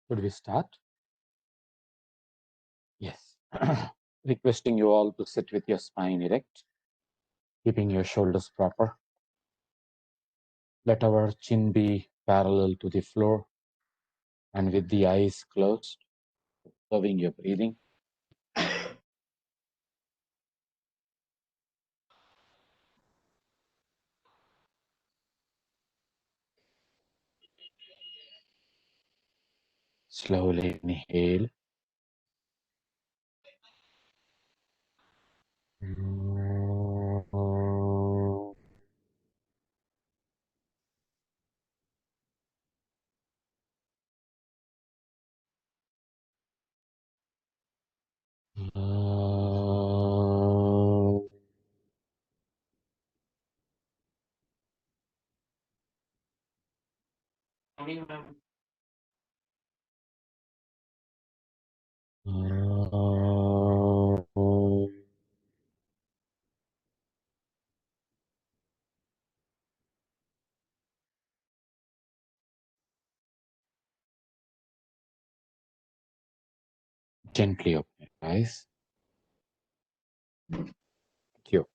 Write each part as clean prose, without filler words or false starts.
Should we start? Yes. Requesting you all to sit with your spine erect, keeping your shoulders proper. Let our chin be parallel to the floor and with the eyes closed, observing your breathing. Slowly inhale. Gently open your eyes. Thank you.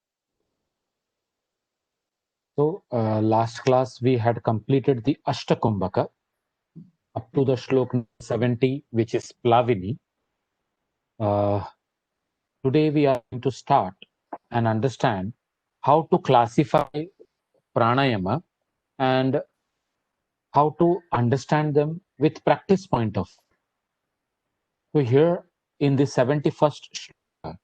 So, last class we had completed the Ashtakumbhaka up to the shlok 70, which is Plavini. Today we are going to start and understand how to classify pranayama and how to understand them with practice point of view. So here in the 71st shloka,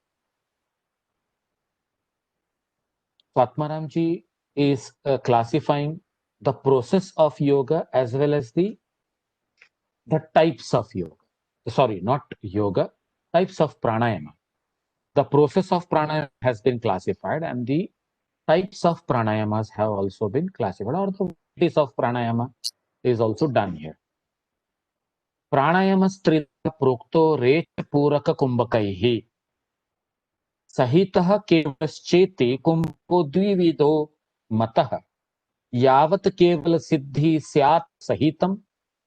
Swatmaramji is classifying the process of yoga as well as the types of yoga. Sorry, not yoga, types of pranayama. The process of pranayama has been classified and the types of pranayamas have also been classified, or the varieties of pranayama is also done here. प्राणायामस्त्रिधा प्रोक्तो रेच पूरक कुंभकैः सहितः केवलश्चेति कुंभको द्विविधो मतः यावत् केवल सिद्धि स्यात् सहितं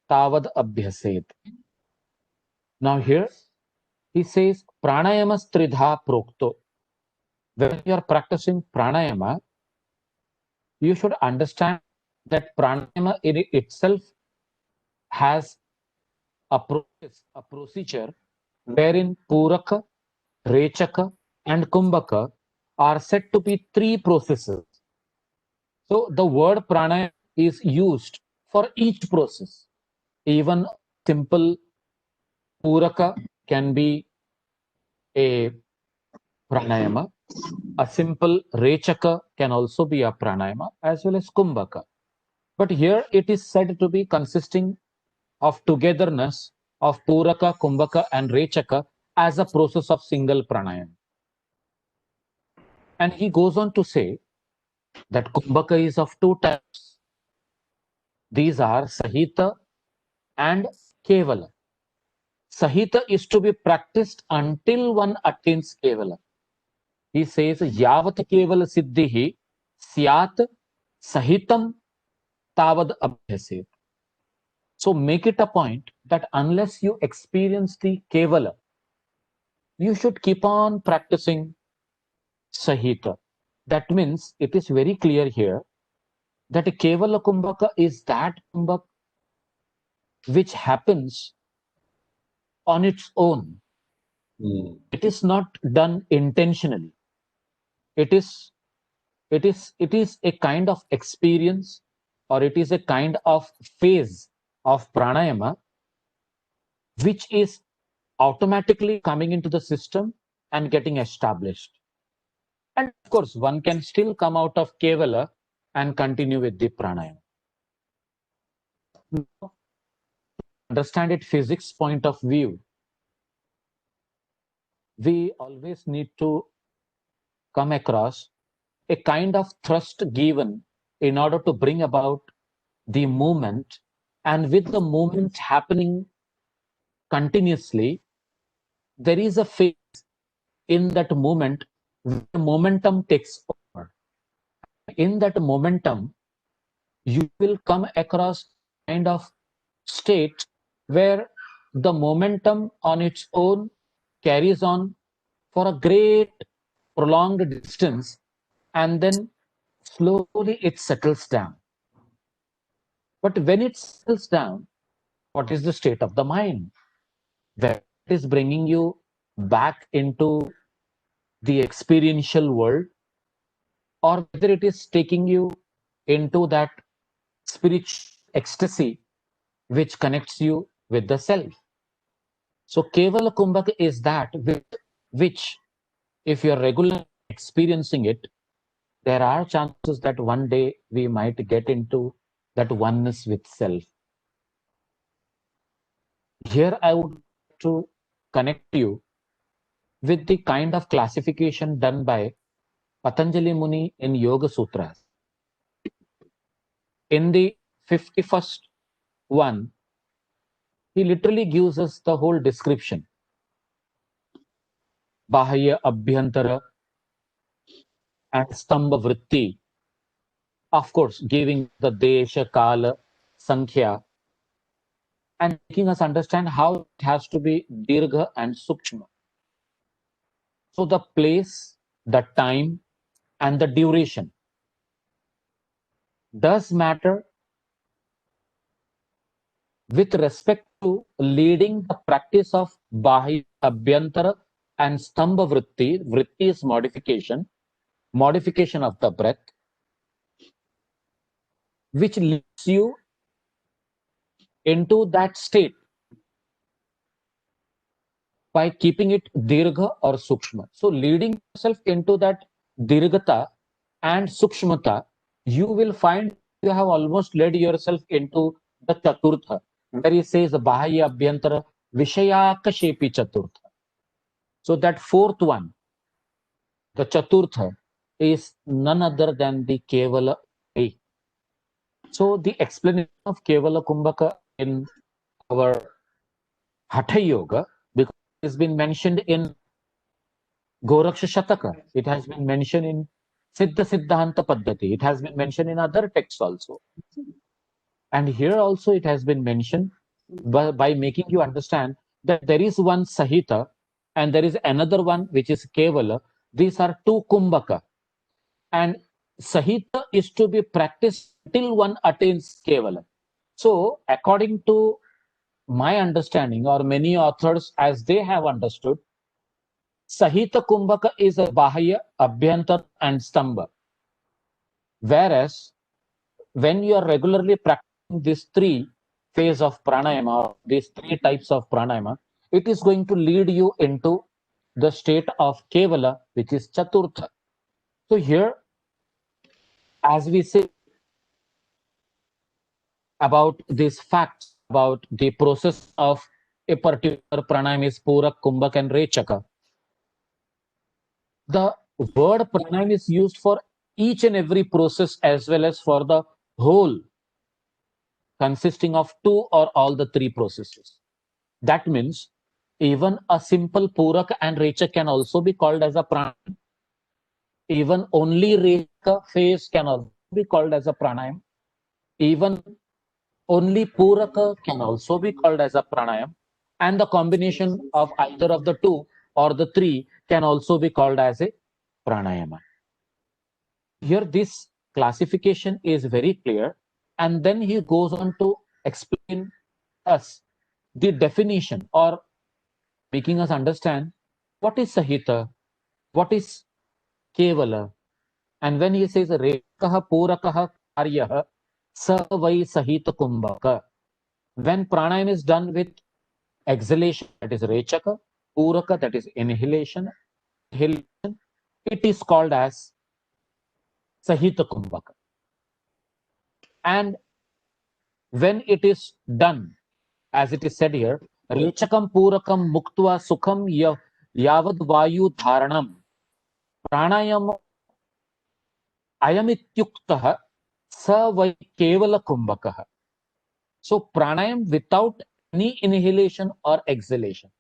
तावद् अभ्यसेत्. Now here he says pranayamastridha prokto. When you are practicing pranayama, you should understand that pranayama in itself has a process, a procedure wherein Puraka, Rechaka, and Kumbhaka are said to be three processes. So the word pranayama is used for each process. Even simple Puraka can be a pranayama. A simple Rechaka can also be a pranayama as well as Kumbhaka. But here it is said to be consisting of togetherness of Puraka, Kumbhaka, and Rechaka as a process of single pranayama. And he goes on to say that Kumbhaka is of two types. These are Sahita and Kevala. Sahita is to be practiced until one attains Kevala. He says, Yavat Kevala Siddhihi Syat Sahitam Tavad Abhyaset. So make it a point that unless you experience the Kevala, you should keep on practicing Sahita. That means it is very clear here that a Kevala Kumbhaka is that Kumbhaka which happens on its own. It is not done intentionally. It is a kind of experience, or it is a kind of phase of pranayama which is automatically coming into the system and getting established. And of course, one can still come out of Kevala and continue with the pranayama. Now, understand it physics point of view, we always need to come across a kind of thrust given in order to bring about the movement, and with the movement happening continuously, there is a phase in that movement where momentum takes over. In that momentum, you will come across kind of state where the momentum on its own carries on for a great prolonged distance, and then slowly it settles down. But when it settles down, what is the state of the mind? Whether it is bringing you back into the experiential world, or whether it is taking you into that spiritual ecstasy which connects you with the self. So Kevala Kumbhaka is that with which, if you're regularly experiencing it, there are chances that one day we might get into that oneness with self. Here I would like to connect you with the kind of classification done by Patanjali Muni in Yoga Sutras. In the 51st one, he literally gives us the whole description. Bahaya Abhyantara and Stambha Vritti, of course, giving the Desha, Kala, Sankhya, and making us understand how it has to be Dirgha and Sukshma. So the place, the time, and the duration does matter with respect to leading the practice of Bahya Abhyantara and Stambha Vritti. Vritti is modification of the breath, which leads you into that state by keeping it dirgha or sukshma. So leading yourself into that dirghata and sukshmata, you will find you have almost led yourself into the chaturtha, where he says bahaya abhyantara vishayakashepi chaturtha. So that fourth one, the chaturtha, is none other than the kevala way. So the explanation of kevala kumbhaka in our hatha yoga, because it has been mentioned in Goraksha Shataka. It has been mentioned in Siddha Siddhanta Paddhati. It has been mentioned in other texts also. And here also it has been mentioned by making you understand that there is one Sahita and there is another one which is Kevala. These are two Kumbhaka. And Sahita is to be practiced till one attains Kevala. So, according to my understanding, or many authors as they have understood, Sahita Kumbhaka is a Bahaya, Abhyantar, and Stambha. Whereas when you are regularly practicing these three phase of pranayama, or these three types of pranayama, it is going to lead you into the state of Kevala, which is Chaturtha. So here, as we say about these facts about the process of a particular pranayama is Purak, Kumbhak, and Rechaka, the word pranayam is used for each and every process as well as for the whole consisting of two or all the three processes. That means even a simple purak and rechak can also be called as a pranayam. Even only rechaka phase can also be called as a pranayam. Even only puraka can also be called as a pranayam. And the combination of either of the two or the three can also be called as a pranayama. Here, this classification is very clear, and then he goes on to explain us the definition, or making us understand what is Sahita, what is Kevala, and when he says Rekah Purakaha Karyah Sa Vai Sahita Kumbhaka, when pranayam is done with exhalation, that is Rechaka, Puraka, that is inhalation, it is called as Sahita Kumbhaka. And when it is done, as it is said here, Rechakam Purakam Muktva Sukham Yavad Vayu Dharanam Pranayam Ayamityuktah Sa Vai Kevala Kumbhakah. So pranayam without any inhalation or exhalation.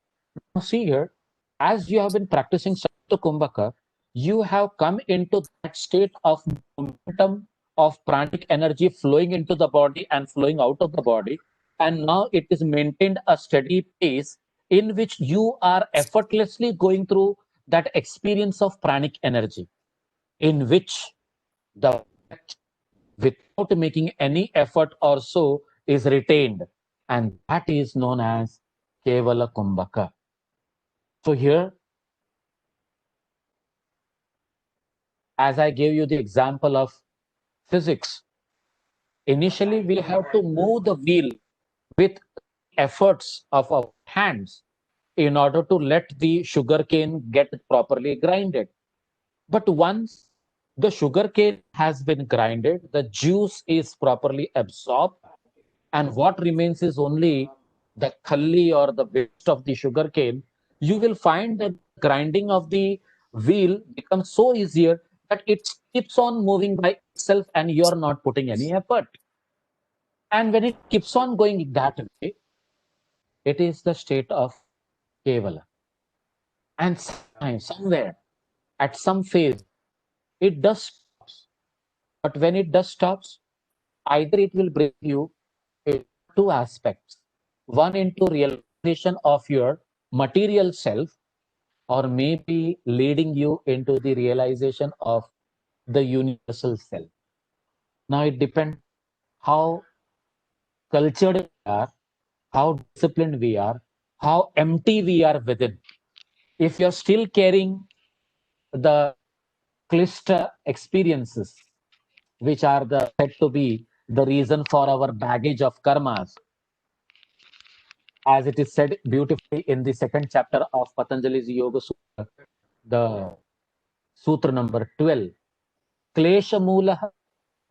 Now see here, as you have been practicing Satya Kumbhaka, you have come into that state of momentum of pranic energy flowing into the body and flowing out of the body, and now it is maintained a steady pace in which you are effortlessly going through that experience of pranic energy, in which the without making any effort or so is retained, and that is known as Kevala Kumbhaka. So here, as I gave you the example of physics, initially we have to move the wheel with efforts of our hands in order to let the sugarcane get properly grinded. But once the sugarcane has been grinded, the juice is properly absorbed, and what remains is only the khalli or the waste of the sugarcane. You will find that grinding of the wheel becomes so easier that it keeps on moving by itself and you're not putting any effort. And when it keeps on going that way, it is the state of Kevala. And somewhere, at some phase, it does stops. But when it does stops, either it will bring you in two aspects. One, into realization of your material self, or maybe leading you into the realization of the universal self. Now it depends how cultured we are, how disciplined we are, how empty we are within. If you're still carrying the klishta experiences, which are said to be the reason for our baggage of karmas, as it is said beautifully in the second chapter of Patanjali's Yoga Sutra, the Sutra number 12. Klesha Mulaha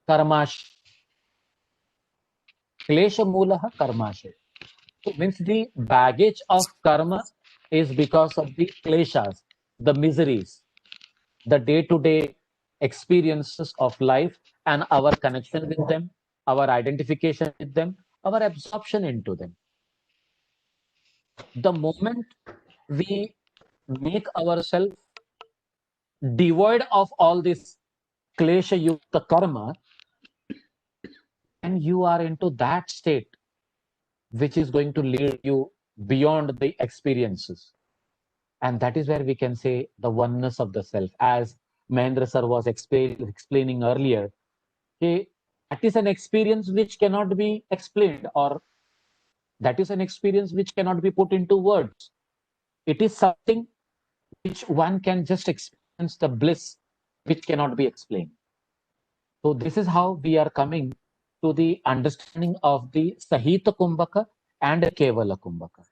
Karmash. Klesha Mulaha Karmashe. So means the baggage of karma is because of the kleshas, the miseries, the day-to-day experiences of life and our connection with them, our identification with them, our absorption into them. The moment we make ourselves devoid of all this klesha yukta karma, and you are into that state which is going to lead you beyond the experiences. And that is where we can say the oneness of the self. As Mahendra sir was explaining earlier, okay, that is an experience which cannot be explained, or that is an experience which cannot be put into words. It is something which one can just experience the bliss which cannot be explained. So this is how we are coming to the understanding of the Sahita Kumbhaka and Kevala Kumbhaka.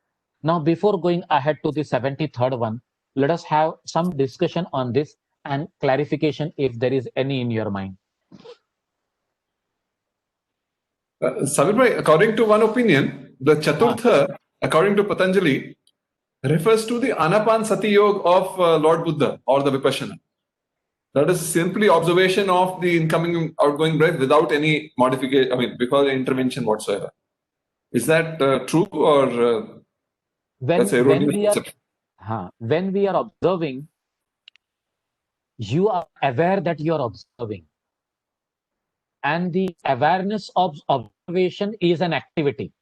Now, before going ahead to the 73rd one, let us have some discussion on this and clarification if there is any in your mind. Sabir bhai, according to one opinion, the Chaturtha, according to Patanjali, refers to the Anapan Sati Yoga of Lord Buddha or the Vipassana. That is simply observation of the incoming outgoing breath without any modification, without intervention whatsoever. Is that true, or that's erroneous? When we are observing, you are aware that you are observing. And the awareness of observation is an activity.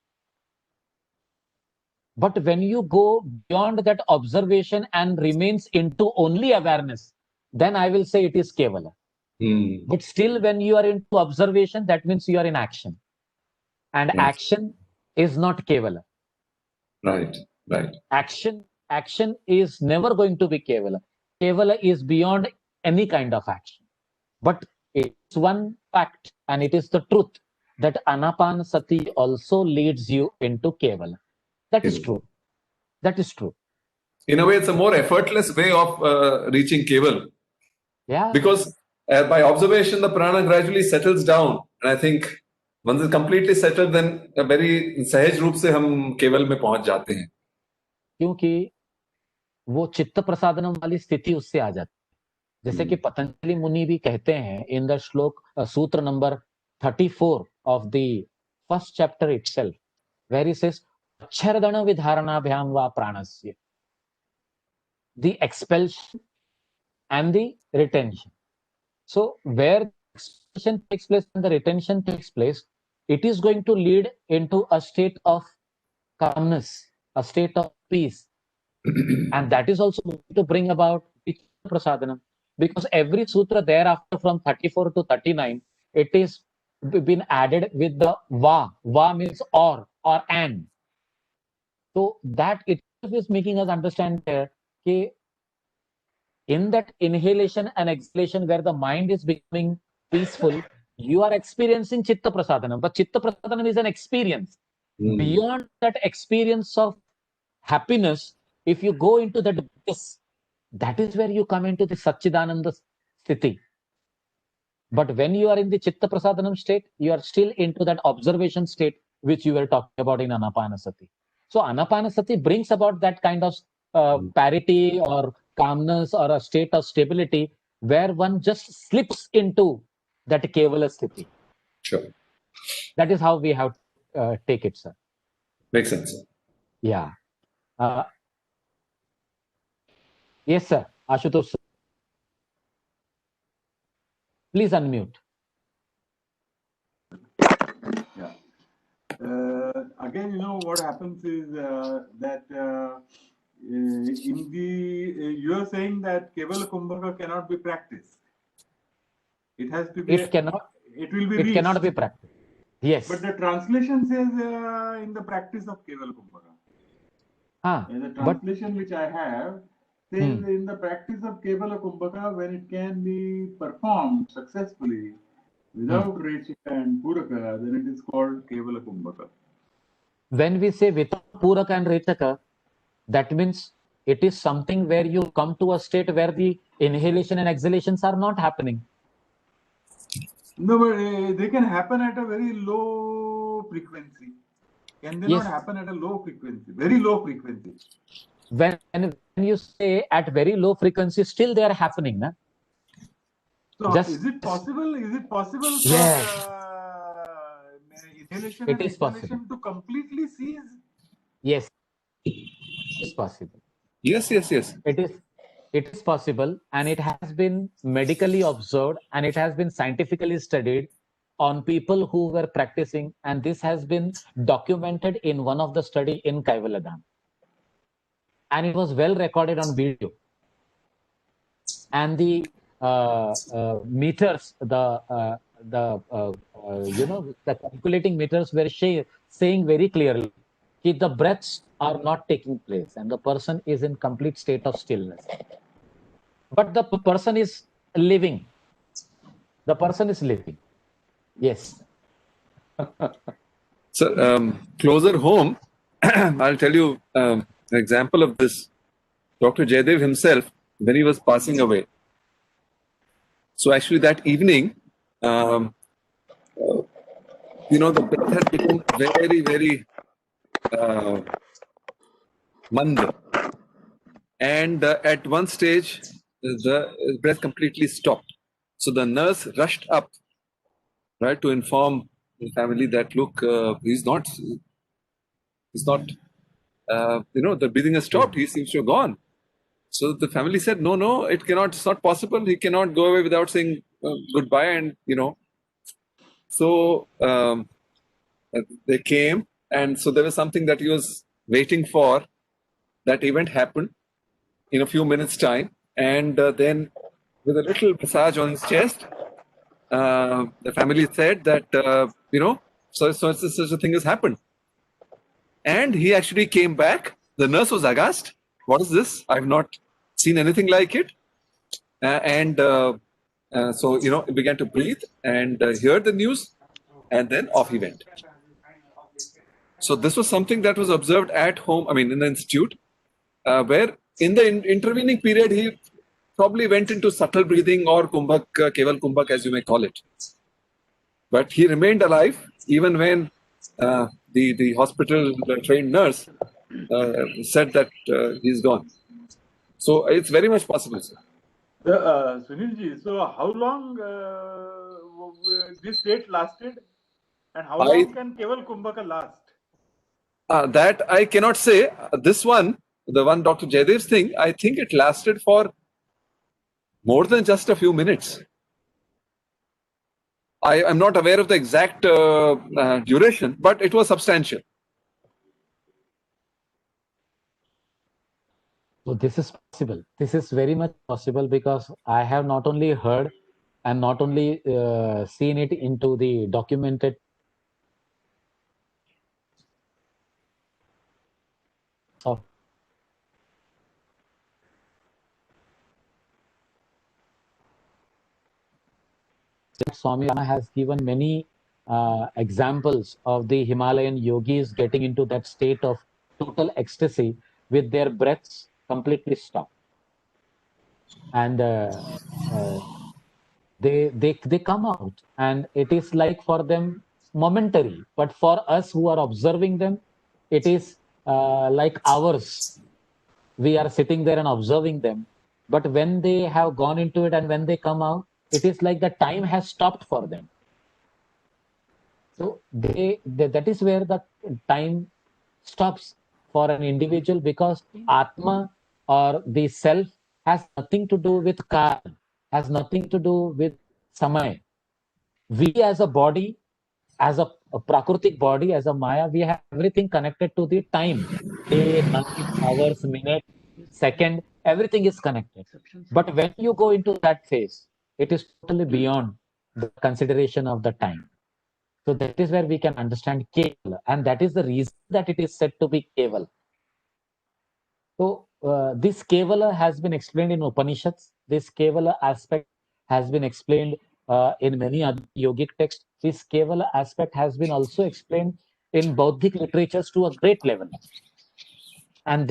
But when you go beyond that observation and remains into only awareness, then I will say it is Kevala. But still, when you are into observation, that means you are in action. And action is not Kevala. Right. Action is never going to be Kevala. Kevala is beyond any kind of action. But it's one fact, and it is the truth, that Anapanasati also leads you into Kevala. That is true. That is true. In a way, it's a more effortless way of reaching Kevala. Yeah. Because by observation, the prana gradually settles down. And I think once it's completely settled, then a very सहज रूप से हम केवल में पहुंच जाते हैं. क्योंकि वो चित्त प्रसादनम वाली स्थिति उससे आ जाती है. जैसे कि पतंजलि मुनि भी कहते हैं इन the shloka sutra number 34 of the first chapter itself, where he says अक्षरदण विधारणाभ्याम वा प्राणस्य, the expulsion and the retention. So where expulsion takes place and the retention takes place, it is going to lead into a state of calmness, a state of peace. And that is also going to bring about Chitta Prasadanam. Because every sutra thereafter from 34 to 39, it is been added with the va. Va means or and. So that itself is making us understand there that in that inhalation and exhalation where the mind is becoming peaceful, you are experiencing Chitta Prasadanam. But Chitta Prasadanam is an experience. Beyond that experience of happiness, if you go into that bliss, that is where you come into the Satchidananda Sthiti. But when you are in the Chitta Prasadanam state, you are still into that observation state, which you were talking about in Anapanasati. So Anapanasati brings about that kind of parity or calmness or a state of stability where one just slips into that Kevala Sthiti. Sure. That is how we have to take it, sir. Makes sense. Yeah. Yes, sir. Ashutosh, sir. Please unmute. Yeah. Again, what happens is that in the you are saying that Kevala Kumbhaka cannot be practiced. It has to be. It cannot. It will be. It reached. cannot be practiced. Yes. But the translation says in the practice of Kevala Kumbhaka. The translation which I have says in the practice of Kevala Kumbhaka, when it can be performed successfully without Rechika and Puraka, then it is called Kevala Kumbhaka. When we say without Puraka and Rechaka, that means it is something where you come to a state where the inhalation and exhalations are not happening. No, but they can happen at a very low frequency. Can they not happen at a low frequency? Very low frequency. When you say at very low frequency, still they are happening, na? So is it possible? Is it possible for inhalation and exhalation to completely cease? Yes, it is possible. Yes. It is possible, and it has been medically observed, and it has been scientifically studied on people who were practicing, and this has been documented in one of the study in Kaivaladam. And it was well recorded on video. And the meters, the calculating meters were saying very clearly that the breaths are not taking place and the person is in complete state of stillness. But the person is living. The person is living. Yes. So, closer home, I'll tell you an example of this. Dr. Jaydev himself, when he was passing away. So actually that evening, the breath had become very, very mand. And at one stage, the breath completely stopped. So the nurse rushed up, right, to inform the family that, look, he's not, the breathing has stopped. He seems to have gone. So the family said, no, it's not possible. He cannot go away without saying goodbye. And, so they came. And so there was something that he was waiting for. That event happened in a few minutes' time. And then with a little massage on his chest, the family said that, such a thing has happened. And he actually came back. The nurse was aghast. What is this? I've not seen anything like it. So, he began to breathe and heard the news, and then off he went. So this was something that was observed at home, in the institute, where in the intervening period, he probably went into subtle breathing or Kumbhak, Keval Kumbhak, as you may call it. But he remained alive even when the hospital trained nurse said that he's gone. So it's very much possible, sir. Sunilji, so how long this state lasted, and how long can Keval Kumbhaka last? That I cannot say. This one, the one Dr. Jaydev's thing, I think it lasted for more than just a few minutes. I am not aware of the exact duration, but it was substantial. So this is possible. This is very much possible because I have not only heard and not only seen it into the documented of Swami Rama has given many examples of the Himalayan yogis getting into that state of total ecstasy with their breaths completely stopped. And uh, they come out, and it is like for them momentary, but for us who are observing them, it is like hours. We are sitting there and observing them, but when they have gone into it and when they come out, it is like the time has stopped for them. So that is where the time stops for an individual, because Atma or the self has nothing to do with Kal, has nothing to do with Samay. We as a body, as a Prakritic body, as a Maya, we have everything connected to the time. Day, night, hours, minute, second, everything is connected. But when you go into that phase, it is totally beyond the consideration of the time. So that is where we can understand Keval, and that is the reason that it is said to be Keval. So this Kevala has been explained in Upanishads. This Kevala aspect has been explained in many other yogic texts. This Kevala aspect has been also explained in Bauddhic literatures to a great level. And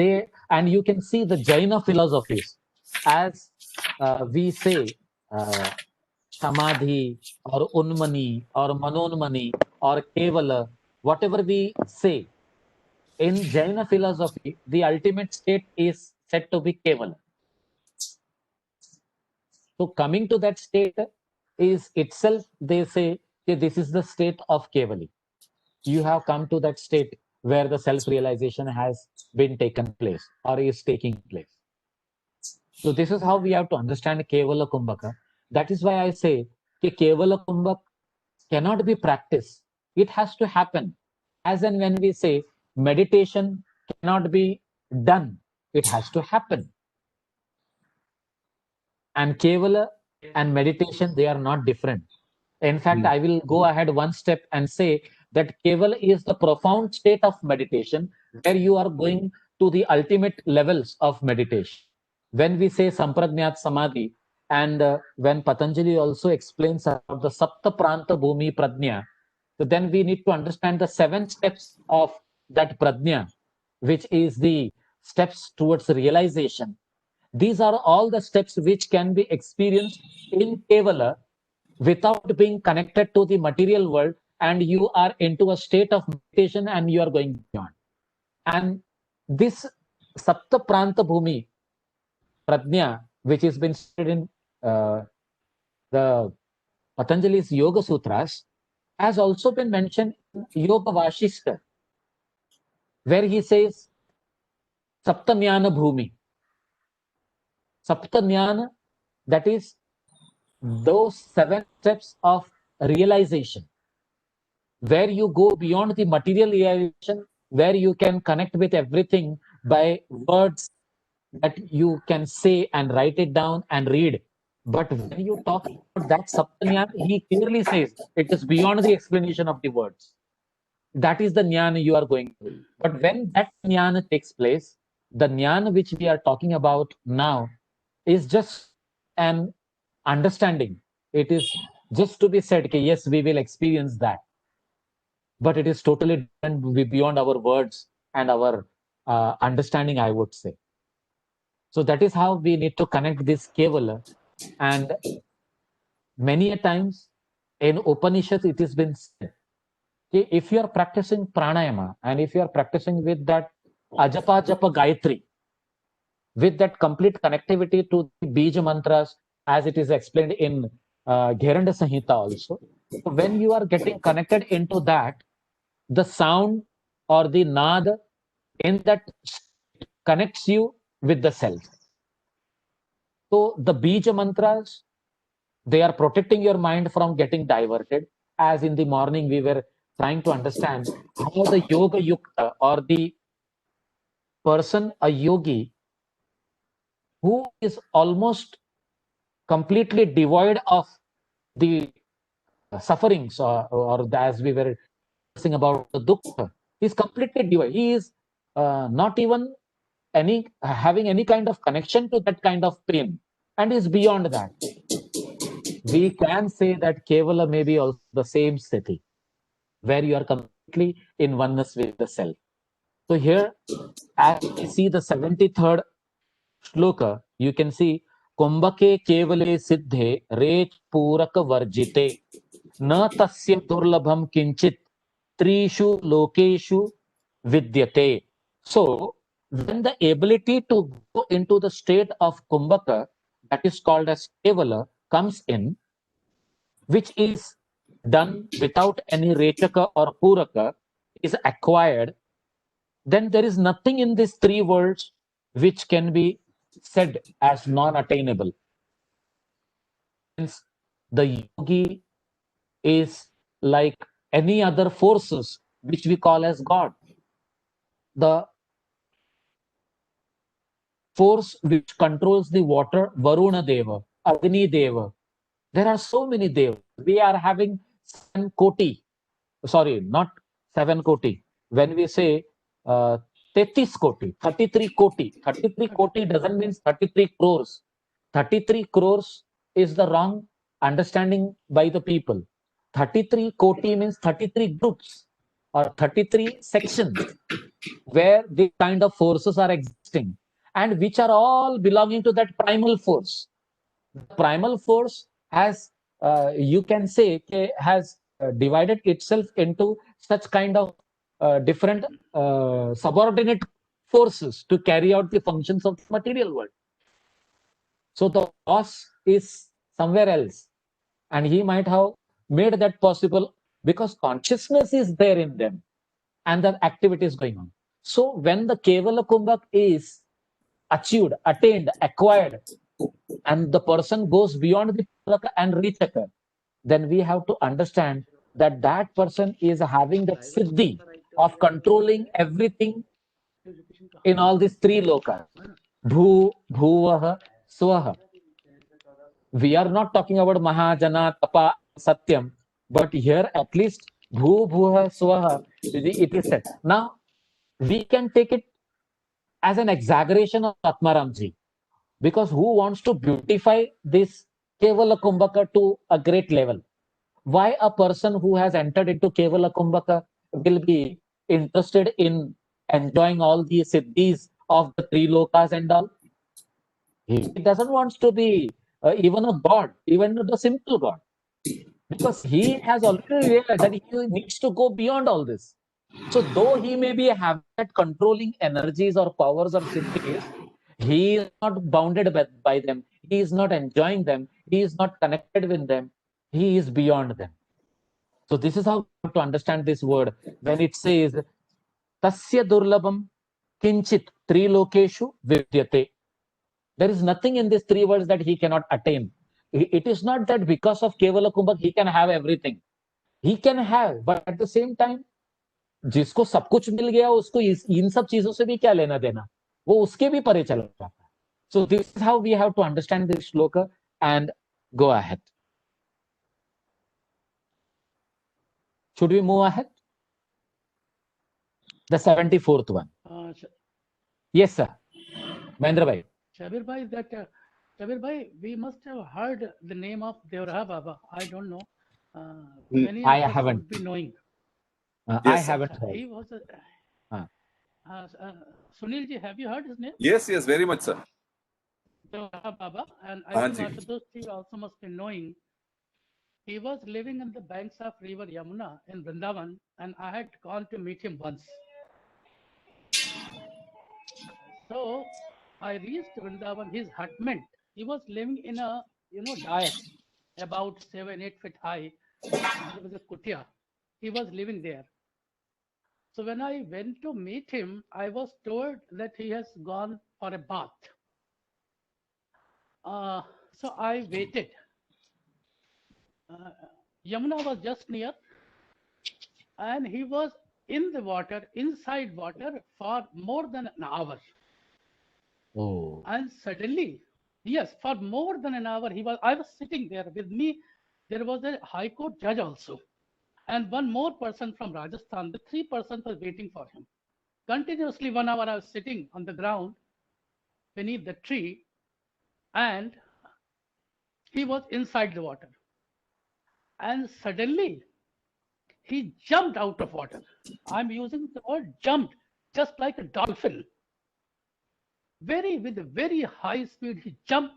you can see the Jaina philosophies as we say Samadhi or Unmani or Manonmani or Kevala, whatever we say. In Jaina philosophy, the ultimate state is said to be Kevala. So coming to that state is itself, they say, okay, this is the state of Kevali. You have come to that state where the self-realization has been taken place or is taking place. So this is how we have to understand Kevala Kumbhaka. That is why I say Kevala Kumbhak cannot be practiced. It has to happen. As and when we say meditation cannot be done, it has to happen. And Kevala and meditation, they are not different. In fact, I will go ahead one step and say that Kevala is the profound state of meditation where you are going to the ultimate levels of meditation. When we say Samprajnat Samadhi, and when Patanjali also explains about the Sapta Pranta Bhumi Prajna, so then we need to understand the 7 steps of that Prajna, which is the steps towards realization. These are all the steps which can be experienced in Kevala without being connected to the material world, and you are into a state of meditation and you are going beyond. And this Sapta Pranta Bhumi Prajna, which has been stated in the Patanjali's Yoga Sutras, has also been mentioned in Yoga Vashishta, where he says Saptanyana Bhumi. Saptanyana, that is those 7 steps of realization, where you go beyond the material realization, where you can connect with everything by words that you can say and write it down and read. But when you talk about that Saptanyana, he clearly says it is beyond the explanation of the words. That is the jnana you are going through. But when that jnana takes place, the jnana which we are talking about now is just an understanding. It is just to be said, okay, yes, we will experience that. But it is totally different beyond our words and our understanding, I would say. So that is how we need to connect this Kevala. And many a times in Upanishads, it has been said, okay, if you are practicing pranayama and if you are practicing with that Ajapa Japa Gayatri, with that complete connectivity to the Bija mantras, as it is explained in Gheranda Samhita also, when you are getting connected into that, the sound or the nad in that connects you with the self. So the Bija mantras, They are protecting your mind from getting diverted. As in the morning, we were trying to understand how the yoga yukta, or the person, a yogi, who is almost completely devoid of the sufferings, or as we were discussing about the dukkha, he is completely devoid. He is not even having any kind of connection to that kind of pain, and is beyond that. We can say that Kevala may be also the same sthiti, where you are completely in oneness with the self. So here, as we see the 73rd shloka, you can see Kumbhake Kevale Siddhe Rech Puraka Varjite Na Tasya Durlabham Kinchit Trishu Lokeshu Vidyate. So, when the ability to go into the state of Kumbhaka, that is called as Kevala, comes in, which is done without any Rechaka or Puraka, is acquired, then there is nothing in these three worlds which can be said as non-attainable. Hence, the yogi is like any other forces which we call as God. The force which controls the water, Varuna Deva, Agni Deva. There are so many Devas. We are having 7 koti. Sorry, not 7 koti. When we say 33 koti, 33 koti doesn't mean 33 crores. 33 crores is the wrong understanding by the people. 33 koti means 33 groups or 33 sections where the kind of forces are existing, and which are all belonging to that primal force. The primal force has, you can say, has divided itself into such kind of different subordinate forces to carry out the functions of the material world. So the boss is somewhere else, and he might have made that possible because consciousness is there in them and the activity is going on. So when the Kevala Kumbhak is achieved, attained, acquired, and the person goes beyond the Puraka and Rechaka, then we have to understand that that person is having the siddhi of controlling everything in all these three lokas. Bhu, Bhuvaha, Swaha. We are not talking about Mahajana, Tapa, Satyam, but here at least Bhu, Bhuha, Swaha, it is said. Now, we can take it as an exaggeration of Atmaramji, because who wants to beautify this Kevala Kumbhaka to a great level? Why a person who has entered into Kevala Kumbhaka will be interested in enjoying all the siddhis of the three lokas and all? He doesn't want to be even a god, even the simple god, because he has already realized that he needs to go beyond all this. So though he may be having that controlling energies or powers or siddhis, he is not bounded by them. He is not enjoying them. He is not connected with them. He is beyond them. So this is how we have to understand this word when it says Tasya Durlabham Kinchit Trilokeshu Vidyate. There is nothing in these three words that he cannot attain. It is not that because of Kevala Kumbhak he can have everything. He can have, but at the same time, जिसको सब कुछ मिल गया उसको इन सब चीजों से भी क्या लेना देना, वो उसके भी परे चला जाता है. So this is how we have to understand this shloka and go ahead. Should we move ahead? The 74th one. Yes, sir. Mahendra bhai. Shabir bhai, we must have heard the name of Devraha Baba. I don't know. Many I of us haven't. would be knowing. Yes, I haven't heard. He was Sunil ji, have you heard his name? Yes, very much, sir. Devraha Baba, and I हाँ think ji. Ashutosh ji also must be knowing. He was living in the banks of river Yamuna in Vrindavan, and I had gone to meet him once. So I reached Vrindavan, his hutment. He was living in a dais about 7-8 feet high. There was a kutia. He was living there. So when I went to meet him, I was told that he has gone for a bath. So I waited. Yamuna was just near, and he was in the water, inside water, for more than an hour. Oh. And suddenly, yes, for more than an hour, I was sitting there with me. There was a High Court judge also, and one more person from Rajasthan. The three persons were waiting for him. Continuously 1 hour, I was sitting on the ground beneath the tree, and he was inside the water. And suddenly, he jumped out of water. I'm using the word jumped, just like a dolphin. With a very high speed, he jumped,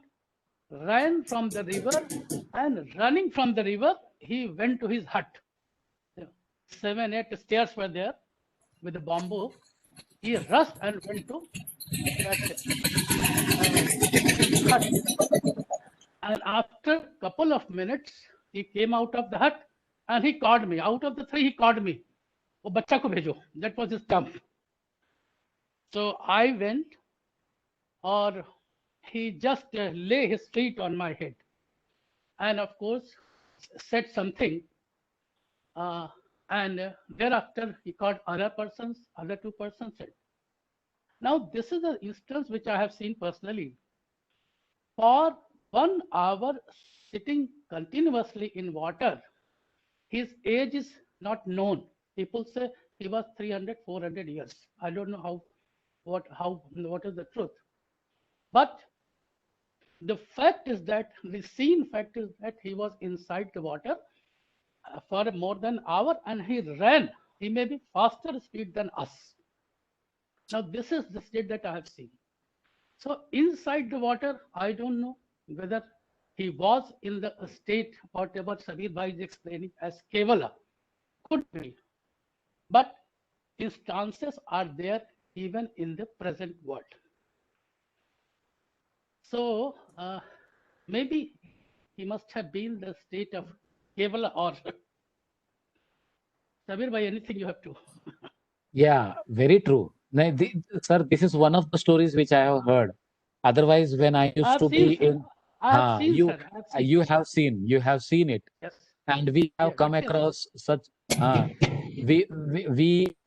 ran from the river, and running from the river, he went to his hut. 7, 8 stairs were there with the bamboo. He rushed and went to that hut. And after a couple of minutes, he came out of the hut and he called me. Out of the three, he called me. "Oh, bachcha ko bhejo." That was his jump. So I went, or he just lay his feet on my head, and of course said something. And thereafter he called other two persons said. Now this is an instance which I have seen personally. For 1 hour sitting continuously in water, his age is not known. People say he was 300, 400 years. I don't know what is the truth. But the fact is that he was inside the water for more than an hour, and he ran. He may be faster speed than us. Now this is the state that I have seen. So inside the water, I don't know whether he was in the state, whatever Sabir Bhai is explaining as Kevala. Could be. But instances are there even in the present world. So maybe he must have been the state of Kevala, or Sabir Bhai, anything you have to. Yeah, very true. Sir, this is one of the stories which I have heard. Otherwise, when I used to be in, you have seen it, yes, and we have come across such. We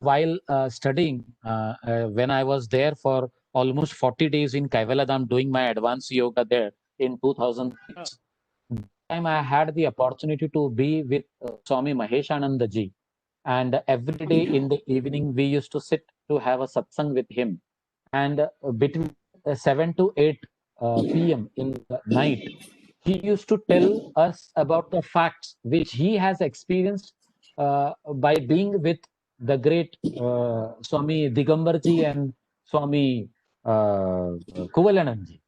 while studying, when I was there for almost 40 days in Kaivaladam doing my advanced yoga there in 2006. Time I had the opportunity to be with Swami Maheshananda ji, and every day in the evening we used to sit to have a satsang with him, and between 7 to 8 p.m. in the night, he used to tell us about the facts which he has experienced by being with the great Swami Digambarji and Swami Kuvalananji.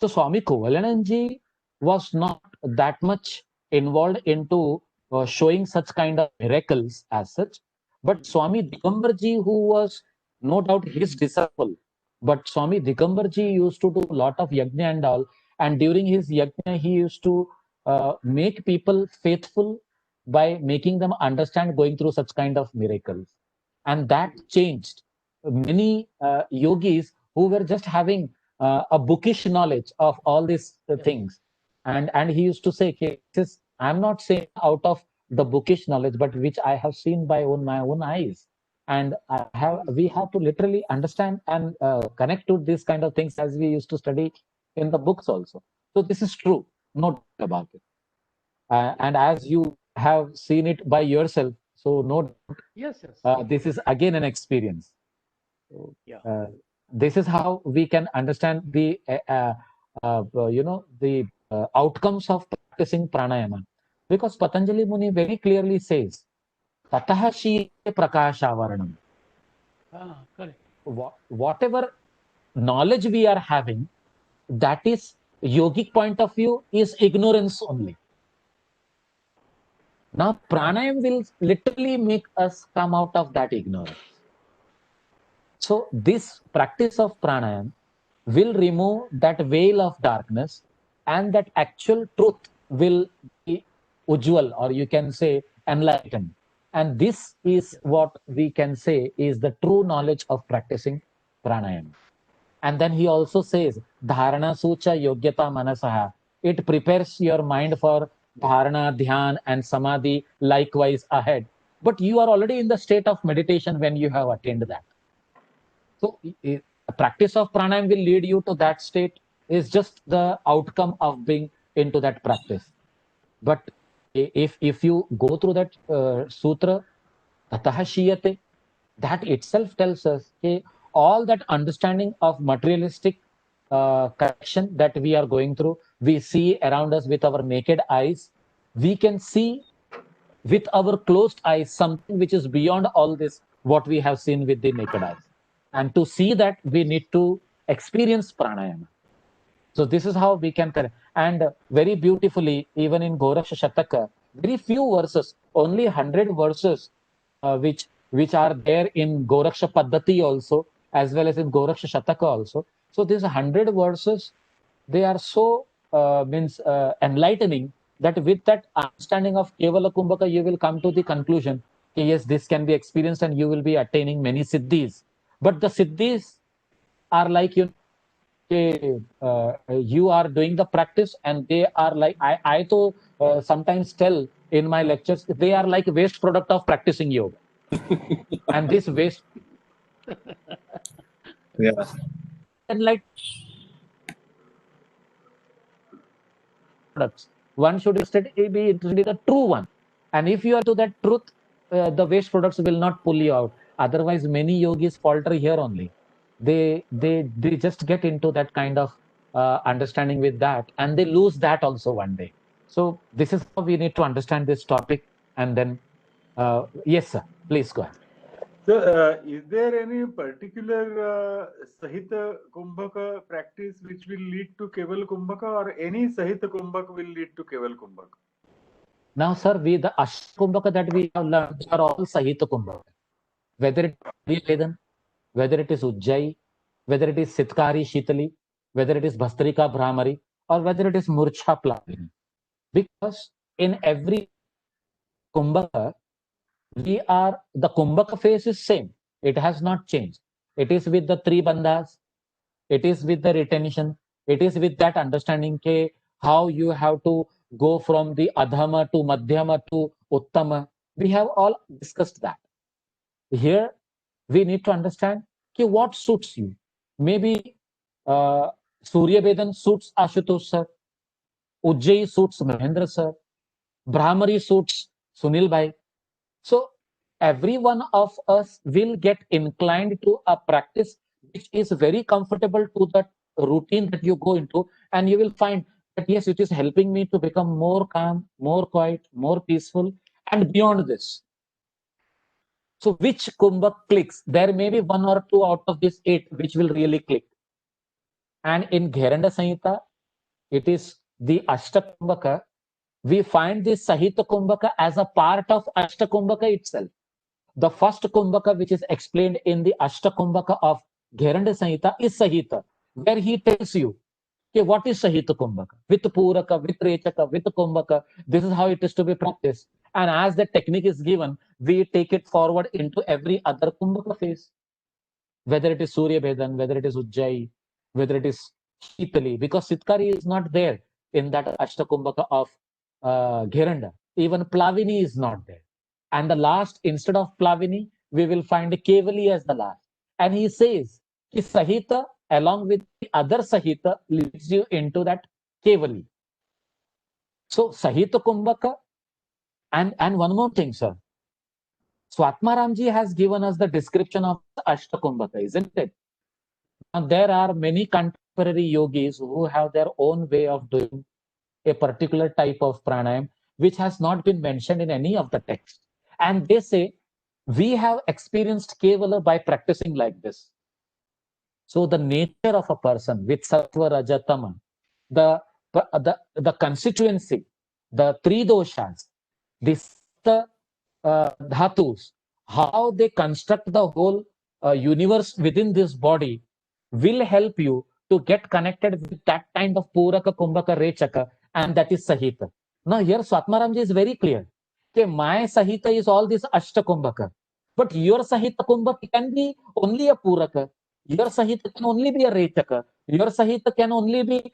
So Swami Kuvalananji was not that much involved into showing such kind of miracles as such, but Swami Digambarji, who was no doubt his disciple, but Swami Digambarji used to do a lot of yajna and all, and during his yajna he used to make people faithful by making them understand going through such kind of miracles, and that changed many yogis who were just having a bookish knowledge of all these things. And he used to say, okay, I'm not saying out of the bookish knowledge, but which I have seen by my own eyes. And we have to literally understand and connect to these kind of things as we used to study in the books also. So this is true, no doubt about it. And as you have seen it by yourself, so no doubt, yes. This is again an experience. So, this is how we can understand the outcomes of practicing pranayama, because Patanjali Muni very clearly says, "Tatah shi prakashavaranam." Correct. Whatever knowledge we are having, that is yogic point of view, is ignorance only. Now pranayam will literally make us come out of that ignorance. So this practice of pranayam will remove that veil of darkness, and that actual truth will be ujjwal, or you can say enlightened. And this is what we can say is the true knowledge of practicing pranayam. And then he also says, dharana sucha yogyata manasaha. It prepares your mind for dharana, dhyan, and samadhi likewise ahead. But you are already in the state of meditation when you have attained that. So, the practice of pranayam will lead you to that state, is just the outcome of being into that practice. But if you go through that sutra, tatah shiyate, that itself tells us all that understanding of materialistic correction that we are going through, we see around us with our naked eyes. We can see with our closed eyes something which is beyond all this, what we have seen with the naked eyes. And to see that, we need to experience pranayama. So this is how we can correct. And very beautifully, even in Goraksha Shataka, very few verses, only 100 verses, which are there in Goraksha Paddhati also, as well as in Goraksha Shataka also. So these 100 verses, they are so enlightening, that with that understanding of Kevala Kumbhaka, you will come to the conclusion, yes, this can be experienced and you will be attaining many siddhis. But the siddhis are like, you are doing the practice, and they are like, I sometimes tell in my lectures, they are like waste product of practicing yoga. And this waste, Yeah. and like products, one should instead be interested in the true one. And if you are to that truth, the waste products will not pull you out. Otherwise, many yogis falter here only. They just get into that kind of understanding with that, and they lose that also one day. So this is how we need to understand this topic. And then, yes, sir, please go ahead. So, is there any particular Sahita Kumbhaka practice which will lead to Keval Kumbhaka, or any Sahita Kumbhaka will lead to Keval Kumbhaka? Now, sir, the Ashkumbhaka that we have learned are all Sahita Kumbhaka. Whether it is Vedan, whether it is Ujjayi, whether it is Sitkari Shitali, whether it is Bhastrika Brahmari, or whether it is Murcha Plavini. Because in every Kumbhaka, the Kumbhaka phase is same. It has not changed. It is with the three bandhas, it is with the retention, it is with that understanding how you have to go from the Adhama to Madhyama to Uttama. We have all discussed that. Here, we need to understand what suits you. Maybe Surya Vedan suits Ashutosh sir, Ujjayi suits Mahendra sir, Brahmari suits Sunil Bhai. So every one of us will get inclined to a practice which is very comfortable to that routine that you go into, and you will find that yes, it is helping me to become more calm, more quiet, more peaceful, and beyond this. So which kumbhak clicks? There may be one or two out of these 8 which will really click. And in Gheranda Samhita, it is the Ashtakumbhaka. We find this Sahita Kumbhaka as a part of Ashtakumbhaka itself. The first Kumbhaka, which is explained in the Ashtakumbhaka of Gheranda Samhita, is Sahita, where he tells you, okay, what is Sahita Kumbhaka? With Puraka, with Rechaka, with Kumbhaka, this is how it is to be practiced. And as the technique is given, we take it forward into every other Kumbhaka phase. Whether it is Surya Vedan, whether it is Ujjayi, whether it is Shitali, because Sitkari is not there in that Ashtakumbhaka of Gheranda. Even Plavini is not there. And the last, instead of Plavini, we will find Kevali as the last. And he says, ki Sahita along with the other Sahita leads you into that Kevali. So Sahita Kumbhaka, and one more thing, sir. Swatmaramji has given us the description of Ashtakumbhaka, isn't it? Now, there are many contemporary yogis who have their own way of doing a particular type of pranayam, which has not been mentioned in any of the texts. And they say, we have experienced Kevala by practicing like this. So the nature of a person with Sattva, Raja, Tama, the constituency, the 3 doshas, the dhatus, how they construct the whole universe within this body will help you to get connected with that kind of Puraka, Kumbhaka, Rechaka, and that is Sahita. Now here Swatmaramji is very clear. Okay, my Sahita is all this Ashtakumbhaka. But your Sahita Kumbhaka can be only a Puraka. Your Sahita can only be a Rechaka. Your Sahita can only be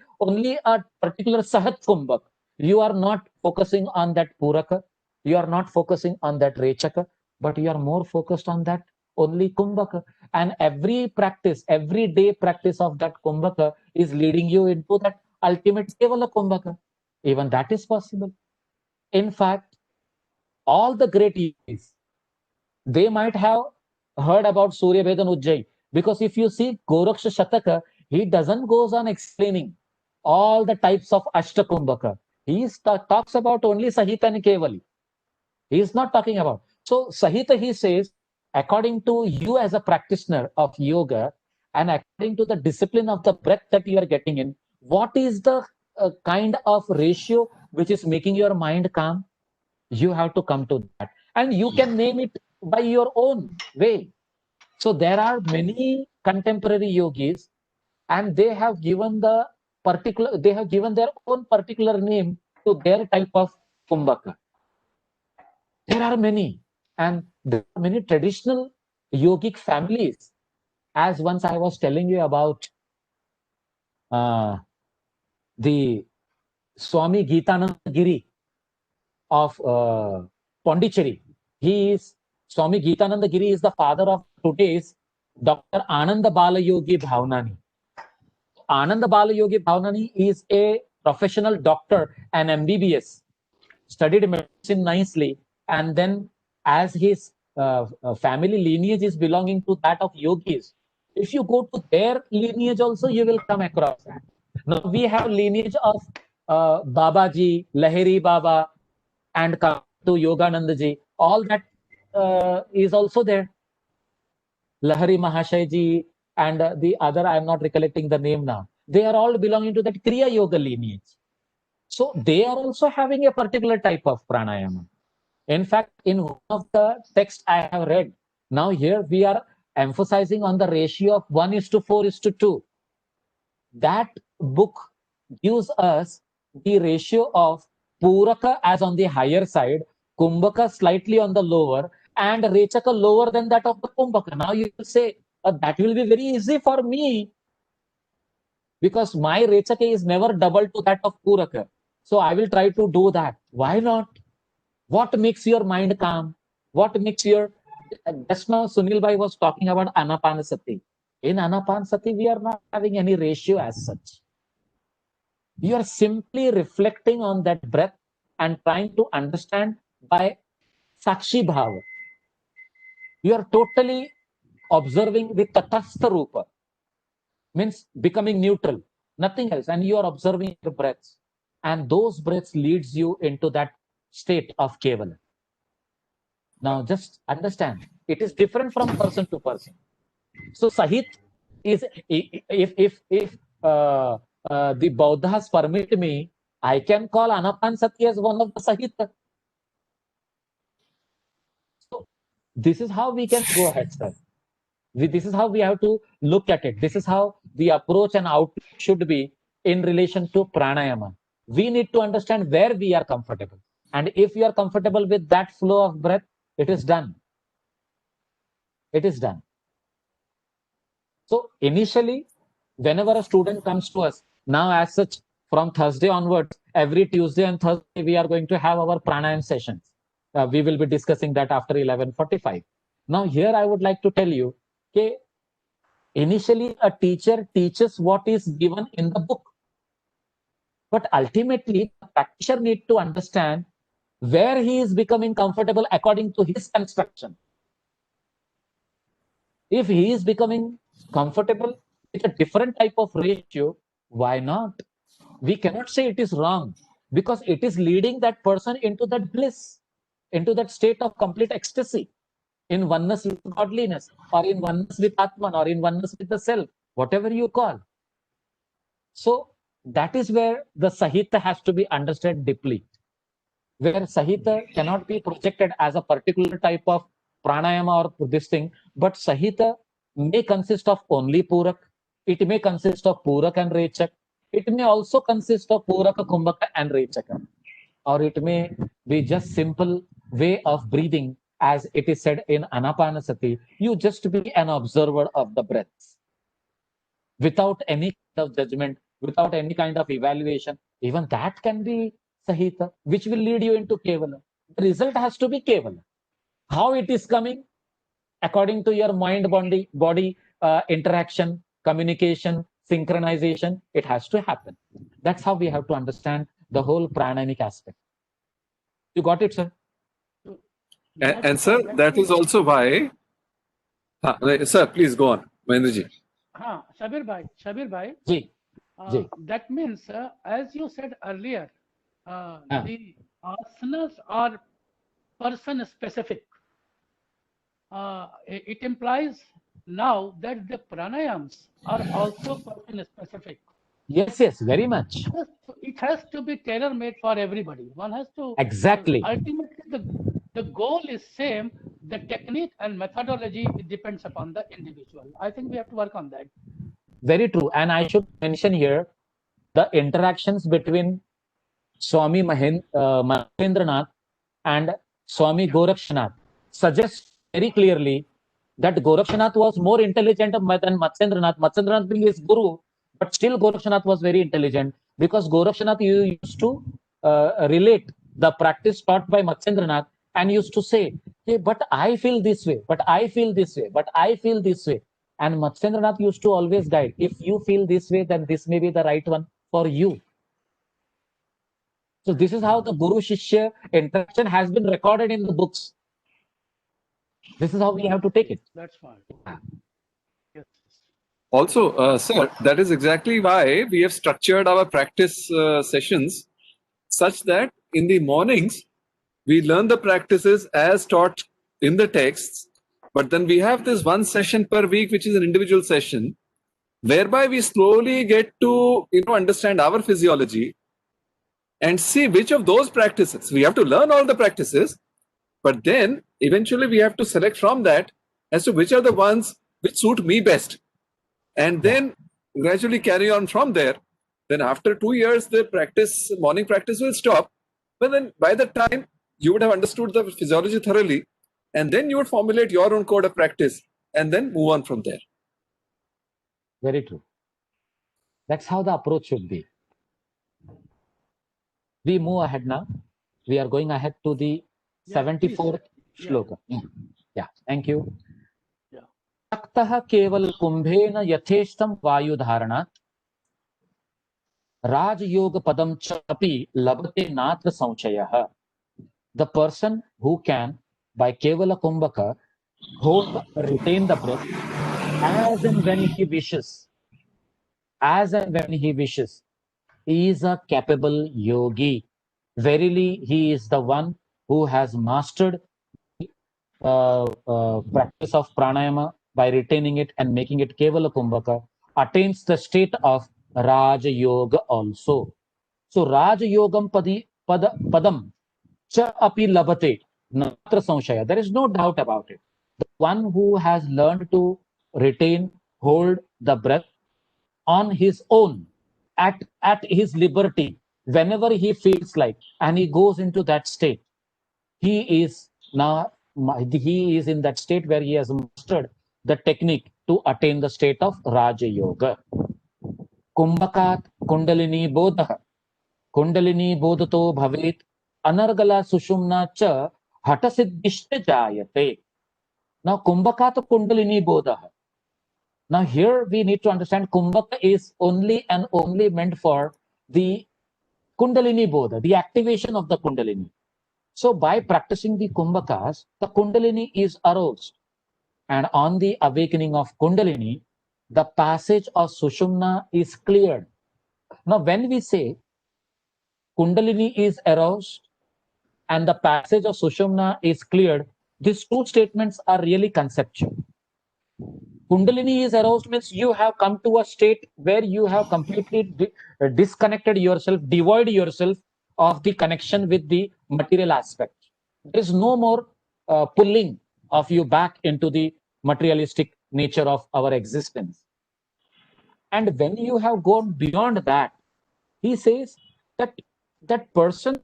a particular Sahat Kumbhak. You are not focusing on that Puraka, you are not focusing on that Rechaka, but you are more focused on that only Kumbhaka. And every practice, every day practice of that Kumbhaka is leading you into that ultimate Kevala Kumbhaka. Even that is possible. In fact, all the great yogis, they might have heard about Surya Vedan Ujjayi, because if you see Goraksha Shataka, he doesn't goes on explaining all the types of Ashtakumbhaka. He talks about only Sahita and Kevali. He is not talking about. So Sahita, he says, according to you as a practitioner of yoga and according to the discipline of the breath that you are getting in, what is the kind of ratio which is making your mind calm? You have to come to that. And you can name it by your own way. So there are many contemporary yogis, and they have given their own particular name to their type of Kumbhaka. There are many, and there are many traditional yogic families. As once I was telling you about the Swami Geetananda Giri of Pondicherry. Swami Geetananda Giri is the father of today's Dr. Ananda Bala Yogi Bhavnani. Ananda Bala Yogi Bhavnani is a professional doctor and MBBS, studied medicine nicely, and then as his family lineage is belonging to that of yogis, if you go to their lineage also, you will come across that. Now we have lineage of Babaji, Lahiri Baba, and come to Yogananda ji. All that is also there. Lahari Mahashay ji and the other, I am not recollecting the name now. They are all belonging to that Kriya Yoga lineage. So they are also having a particular type of pranayama. In fact, in one of the texts I have read, now here we are emphasizing on the ratio of 1:4:2. That book gives us the ratio of Puraka as on the higher side, Kumbhaka slightly on the lower, and Rechaka lower than that of the Kumbhaka. Now you will say, that will be very easy for me, because my Rechaka is never double to that of Puraka. So I will try to do that. Why not? What makes your mind calm? What makes your... Just now Sunil Bhai was talking about Anapanasati. In Anapanasati, we are not having any ratio as such. You are simply reflecting on that breath and trying to understand by Sakshi Bhava. You are totally observing the Tathastha Rupa, means becoming neutral, nothing else, and you are observing your breaths. And those breaths leads you into that state of Kevala. Now just understand, it is different from person to person. So Sahit is, if the Bauddhas permit me, I can call Anapanasati as one of the Sahita. So this is how we can go ahead, sir. This is how we have to look at it. This is how the approach and outlook should be in relation to pranayama. We need to understand where we are comfortable. And if you are comfortable with that flow of breath, it is done. It is done. So initially, whenever a student comes to us, now as such, from Thursday onwards, every Tuesday and Thursday, we are going to have our pranayama sessions. We will be discussing that after 11:45. Now here I would like to tell you, okay, initially a teacher teaches what is given in the book. But ultimately, the practitioner needs to understand where he is becoming comfortable according to his construction. If he is becoming comfortable with a different type of ratio, why not? We cannot say it is wrong, because it is leading that person into that bliss, into that state of complete ecstasy, in oneness with godliness, or in oneness with Atman, or in oneness with the self, whatever you call. So that is where the Sahita has to be understood deeply, where Sahita cannot be projected as a particular type of pranayama or this thing, but Sahita may consist of only Purak, it may consist of Purak and Rechak, it may also consist of Puraka, Kumbhaka and Rechaka, or it may be just simple way of breathing, as it is said in Anapanasati. You just be an observer of the breaths, without any kind of judgment, without any kind of evaluation. Even that can be Sahita, which will lead you into Kevala. The result has to be Kevala. How it is coming? According to your mind-body interaction, communication, synchronization, it has to happen. That's how we have to understand the whole pranayamic aspect. You got it, sir? And sir, that is also why. Sir, please go on, Mahendraji. Shabir Bhai, Ji. that means, as you said earlier, the asanas are person specific. It implies now that the pranayams are also person specific. Yes, very much. It has to be tailor made for everybody. One has to. Exactly. Ultimately, the goal is same. The technique and methodology depends upon the individual. I think we have to work on that. Very true. And I should mention here the interactions between Swami Mahendranath and Swami Gorakshanath suggests very clearly that Gorakshanath was more intelligent than Matsyendranath. Matsyendranath being his guru, but still Gorakshanath was very intelligent because Gorakshanath used to relate the practice taught by Matsyendranath and used to say, hey, but I feel this way, but I feel this way, but I feel this way. And Matsyendranath used to always guide, if you feel this way, then this may be the right one for you. So this is how the Guru Shishya interaction has been recorded in the books. This is how we have to take it. That's fine. Yes. Also, sir, that is exactly why we have structured our practice sessions such that in the mornings we learn the practices as taught in the texts, but then we have this one session per week, which is an individual session, whereby we slowly get to understand our physiology and see which of those practices. We have to learn all the practices, but then eventually we have to select from that as to which are the ones which suit me best. And then gradually carry on from there. Then after 2 years, the morning practice will stop. But then by the time you would have understood the physiology thoroughly, and then you would formulate your own code of practice and then move on from there. Very true. That's how the approach should be. We move ahead now. We are going ahead to the 74th shloka. Yeah, thank you. Taktah keval kumbhena yatheshtam vayudharanat Raj Yoga Padam Chapi Labate Natra Sanchayah. The person who can, by Kevala Kumbhaka, retain the breath as and when he wishes. As and when he wishes. He is a capable yogi. Verily, he is the one who has mastered practice of pranayama by retaining it and making it Kevala Kumbhaka, attains the state of Raja Yoga also. So Raja Yogam padam cha api labate natra sanshaya. There is no doubt about it. The one who has learned to retain, hold the breath on his own, at his liberty, whenever he feels like, and he goes into that state, he is in that state where he has mastered the technique to attain the state of Raja Yoga. Kumbhakat Kundalini Bodha. Kundalini Bodhato Bhavet Anargala Sushumna Cha Hatasiddhishta Jayate. Now Kumbhakat Kundalini Bodha. Now here we need to understand Kumbhaka is only and only meant for the Kundalini Bodha, the activation of the Kundalini. So by practicing the Kumbhakas, the Kundalini is aroused. And on the awakening of Kundalini, the passage of Sushumna is cleared. Now when we say Kundalini is aroused and the passage of Sushumna is cleared, these two statements are really conceptual. Kundalini is aroused means you have come to a state where you have completely disconnected yourself, devoid yourself of the connection with the material aspect. There is no more pulling of you back into the materialistic nature of our existence. And when you have gone beyond that, he says that that person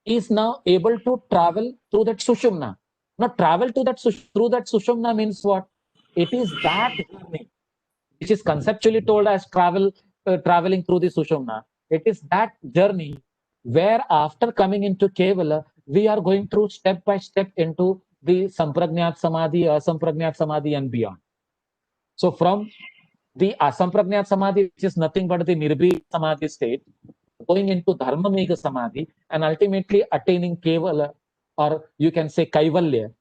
is now able to travel through that Sushumna. Now travel to that through that Sushumna means what? It is that journey which is conceptually told as traveling through the Sushumna. It is that journey where after coming into Kevala, we are going through step by step into the Samprajnat Samadhi, Asamprajnat Samadhi, and beyond. So from the Asamprajnat Samadhi, which is nothing but the Nirbhi Samadhi state, going into Dharma Mega Samadhi, and ultimately attaining Kevala, or you can say Kaivalya.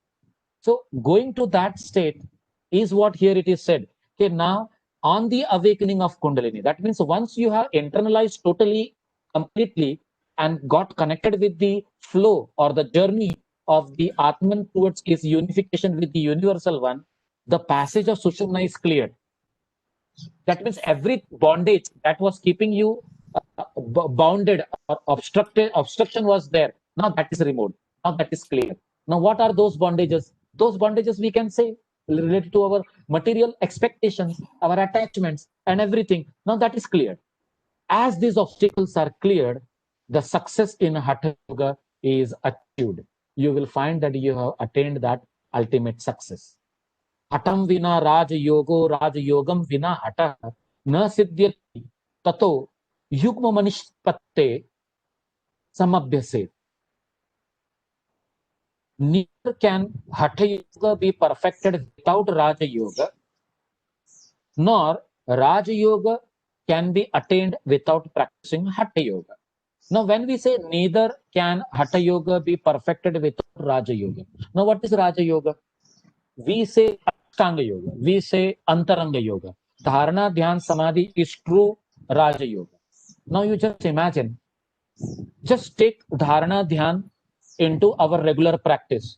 So going to that state is what here it is said. Okay, now on the awakening of Kundalini, that means once you have internalized totally, completely, and got connected with the flow or the journey of the Atman towards his unification with the universal one, the passage of Sushumna is cleared. That means every bondage that was keeping you bounded or obstruction was there. Now that is removed. Now that is clear. Now what are those bondages? Those bondages we can say related to our material expectations, our attachments, and everything. Now that is cleared. As these obstacles are cleared, the success in Hatha Yoga is achieved. You will find that you have attained that ultimate success. Hatam vina Raj Yogo, Raj Yogam vina Hata na siddhyati tato yugma manishpatte samabhyase. Neither can Hatha Yoga be perfected without Raja Yoga, nor Raja Yoga can be attained without practicing Hatha Yoga. Now, when we say neither can Hatha Yoga be perfected without Raja Yoga. Now, what is Raja Yoga? We say Ashtanga Yoga. We say Antaranga Yoga. Dharana, Dhyan, Samadhi is true Raja Yoga. Now, you just imagine, just take Dharana, Dhyan into our regular practice.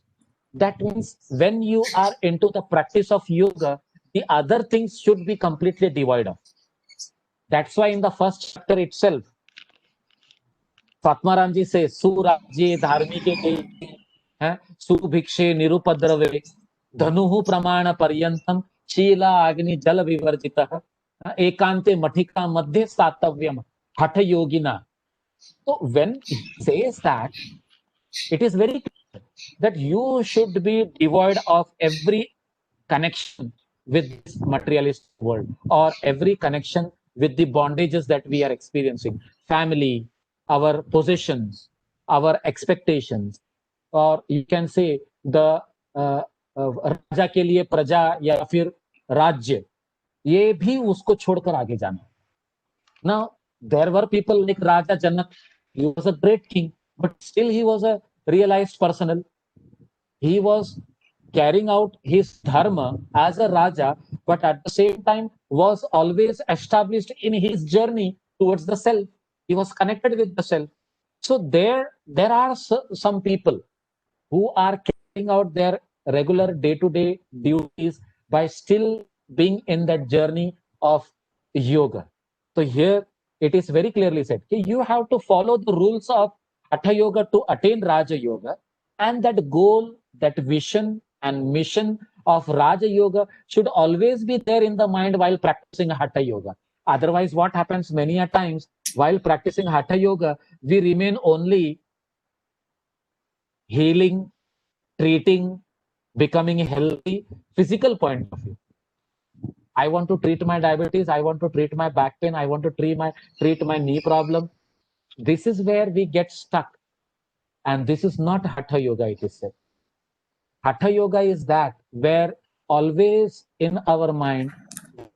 That means when you are into the practice of yoga, the other things should be completely devoid of. That's why in the first chapter itself, Fatmaramji says, Surajye dharmike subhikshe nirupadrave dhanuhu pramana paryantam chila agni jala vivarjitah ekante mathika madhye satavyam hatha yogina. So when he says that, it is very clear that you should be devoid of every connection with this materialist world, or every connection with the bondages that we are experiencing, family, our possessions, our expectations, or you can say the राजा के लिए प्रजा या फिर राज्य, ये भी उसको छोड़कर आगे जाना. Now there were people like Raja Janak. He was a great king, but still he was a realized personal. He was carrying out his dharma as a Raja, but at the same time was always established in his journey towards the self. He was connected with the self. So there are some people who are carrying out their regular day-to-day duties by still being in that journey of yoga. So here it is very clearly said, you have to follow the rules of Hatha Yoga to attain Raja Yoga, and that goal, that vision and mission of Raja Yoga should always be there in the mind while practicing Hatha Yoga. Otherwise, what happens many a times while practicing Hatha Yoga, we remain only healing, treating, becoming healthy, physical point of view. I want to treat my diabetes, I want to treat my back pain, I want to treat my knee problem. This is where we get stuck. And this is not Hatha Yoga, it is said. Hatha Yoga is that where always in our mind,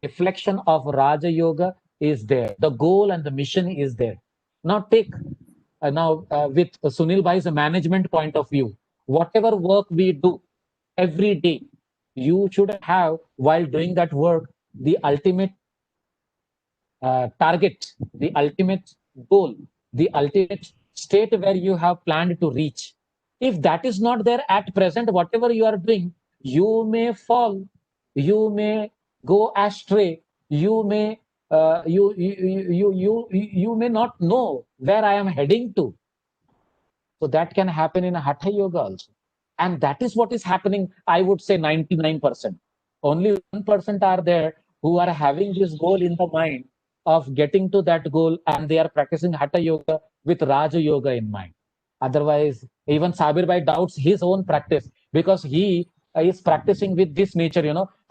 reflection of Raja Yoga is there. The goal and the mission is there. Now take, with Sunil Bhai's management point of view, whatever work we do every day, you should have, while doing that work, the ultimate target, the ultimate goal, the ultimate state where you have planned to reach. If that is not there at present, whatever you are doing, you may fall, you may go astray, you may you may not know where I am heading to. So that can happen in a Hatha Yoga also. And that is what is happening, I would say 99%. Only 1% are there who are having this goal in the mind of getting to that goal, and they are practicing Hatha Yoga with Raja Yoga in mind. Otherwise, even Sabir Bhai doubts his own practice because he is practicing with this nature,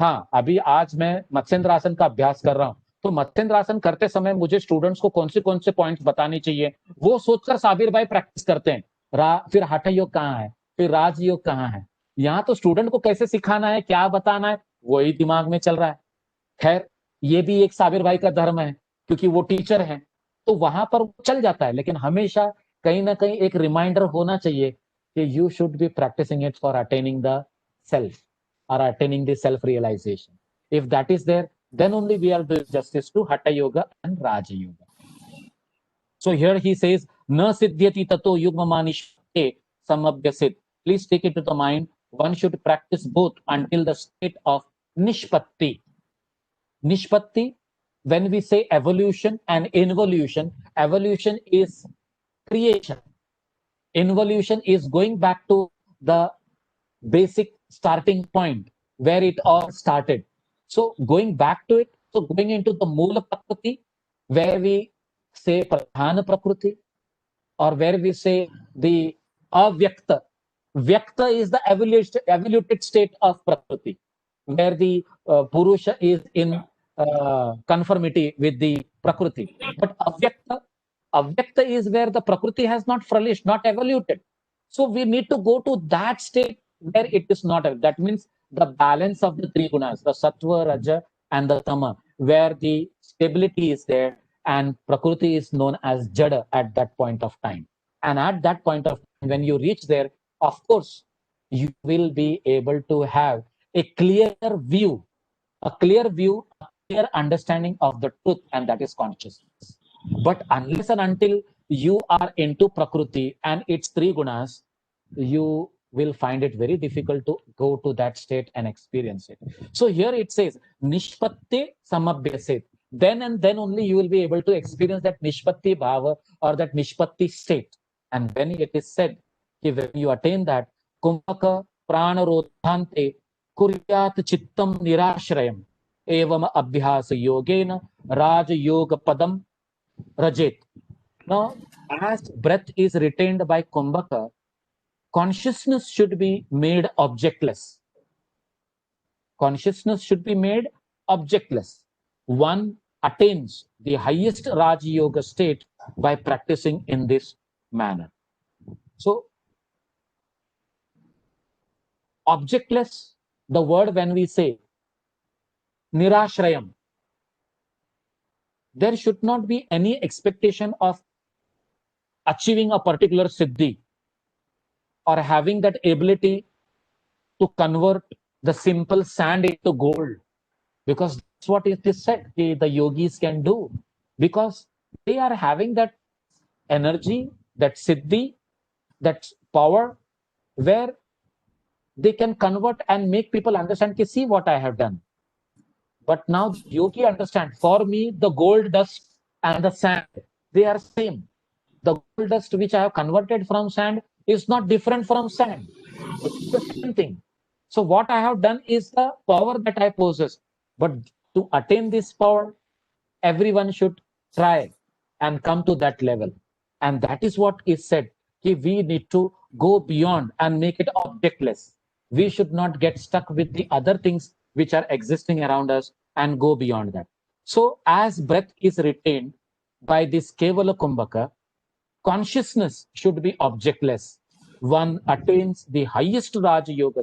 हाँ, अभी आज मैं मत्स्येंद्र आसन का अभ्यास कर रहा हूँ, तो मत्स्येंद्रासन करते समय मुझे स्टूडेंट्स को कौन से पॉइंट्स बताने चाहिए, वो सोचकर साबिर भाई प्रैक्टिस करते हैं। फिर हठ योग कहाँ है, फिर राजयोग कहाँ है। यहाँ तो स्टूडेंट को कैसे सिखाना है, क्या बताना है, वही दिमाग में चल रहा है। खैर, ये भी एक साबिर भाई का धर्म है, क्योंकि वो टीचर है, तो वहां पर चल जाता है। लेकिन हमेशा कहीं ना कहीं एक रिमाइंडर होना चाहिए कि you should be practicing it for attaining the self or attaining the self-realization. If that is there, then only we are doing justice to Hatha Yoga and Raja Yoga. So here he says, Na siddhyati tato yugmamanishte samabhyasit. Please take it to the mind. One should practice both until the state of nishpatti. Nishpatti, when we say evolution and involution, evolution is creation. Involution is going back to the basic starting point where it all started. So going back to it, so going into the Moola Prakriti, where we say Pradhana Prakriti, or where we say the Avyakta. Vyakta is the evoluted state of Prakriti, where the Purusha is in conformity with the Prakriti. But Avyakta is where the Prakriti has not flourished, not evoluted. So we need to go to that state where it is not. That means the balance of the three gunas, the sattva, raja, and the tama, where the stability is there, and prakriti is known as jada at that point of time. And at that point of time, when you reach there, of course, you will be able to have a clear view, a clear understanding of the truth, and that is consciousness. But unless and until you are into prakriti and its three gunas, you will find it very difficult to go to that state and experience it. So here it says, Nishpatti samabhyaset. Then and then only you will be able to experience that Nishpatti bhava or that Nishpatti state. And when it is said, when you attain that, Kumbhaka pranarodhante kuryat chittam nirashrayam evam abhyasa yogena raj yoga padam rajet. Now, as breath is retained by Kumbhaka, consciousness should be made objectless. Consciousness should be made objectless. One attains the highest Raja Yoga state by practicing in this manner. So, objectless, the word when we say nirashrayam, there should not be any expectation of achieving a particular siddhi or having that ability to convert the simple sand into gold, because that's what it is said the yogis can do, because they are having that energy, that siddhi, that power, where they can convert and make people understand, see what I have done. But now yogi understand, for me the gold dust and the sand, they are same. The gold dust which I have converted from sand is not different from sand. It's the same thing. So what I have done is the power that I possess. But to attain this power, everyone should try and come to that level. And that is what is said. We need to go beyond and make it objectless. We should not get stuck with the other things which are existing around us and go beyond that. So as breath is retained by this Kevala Kumbhaka, consciousness should be objectless. One attains the highest Raja Yoga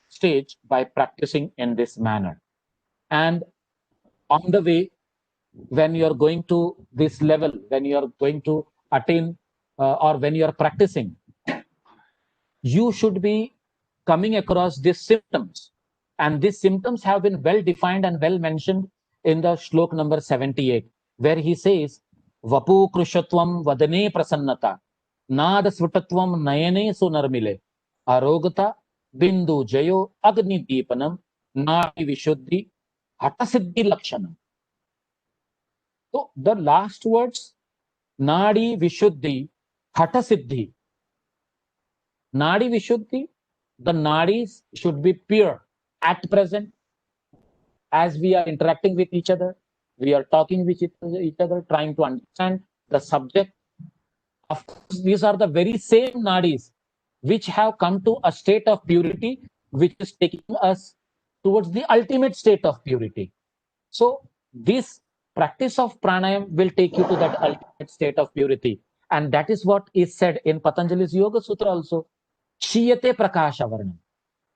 stage by practicing in this manner. And on the way, when you are going to this level, when you are going to attain or when you are practicing, you should be coming across these symptoms. And these symptoms have been well defined and well mentioned in the shlok number 78, where he says, Vapu krushatvam vadane prasannata, Nada svutatvam nayane sunarmile, Arogata bindu jayo agni deepanam, Nadi vishuddhi hatasiddhi lakshanam. So the last words, Nadi vishuddhi hatasiddhi. Nadi vishuddhi, the nadis should be pure at present. As we are interacting with each other, we are talking with each other, trying to understand the subject. Of course, these are the very same nadis which have come to a state of purity, which is taking us towards the ultimate state of purity. So this practice of pranayam will take you to that ultimate state of purity. And that is what is said in Patanjali's Yoga Sutra also. Shiyate prakasha avaranam.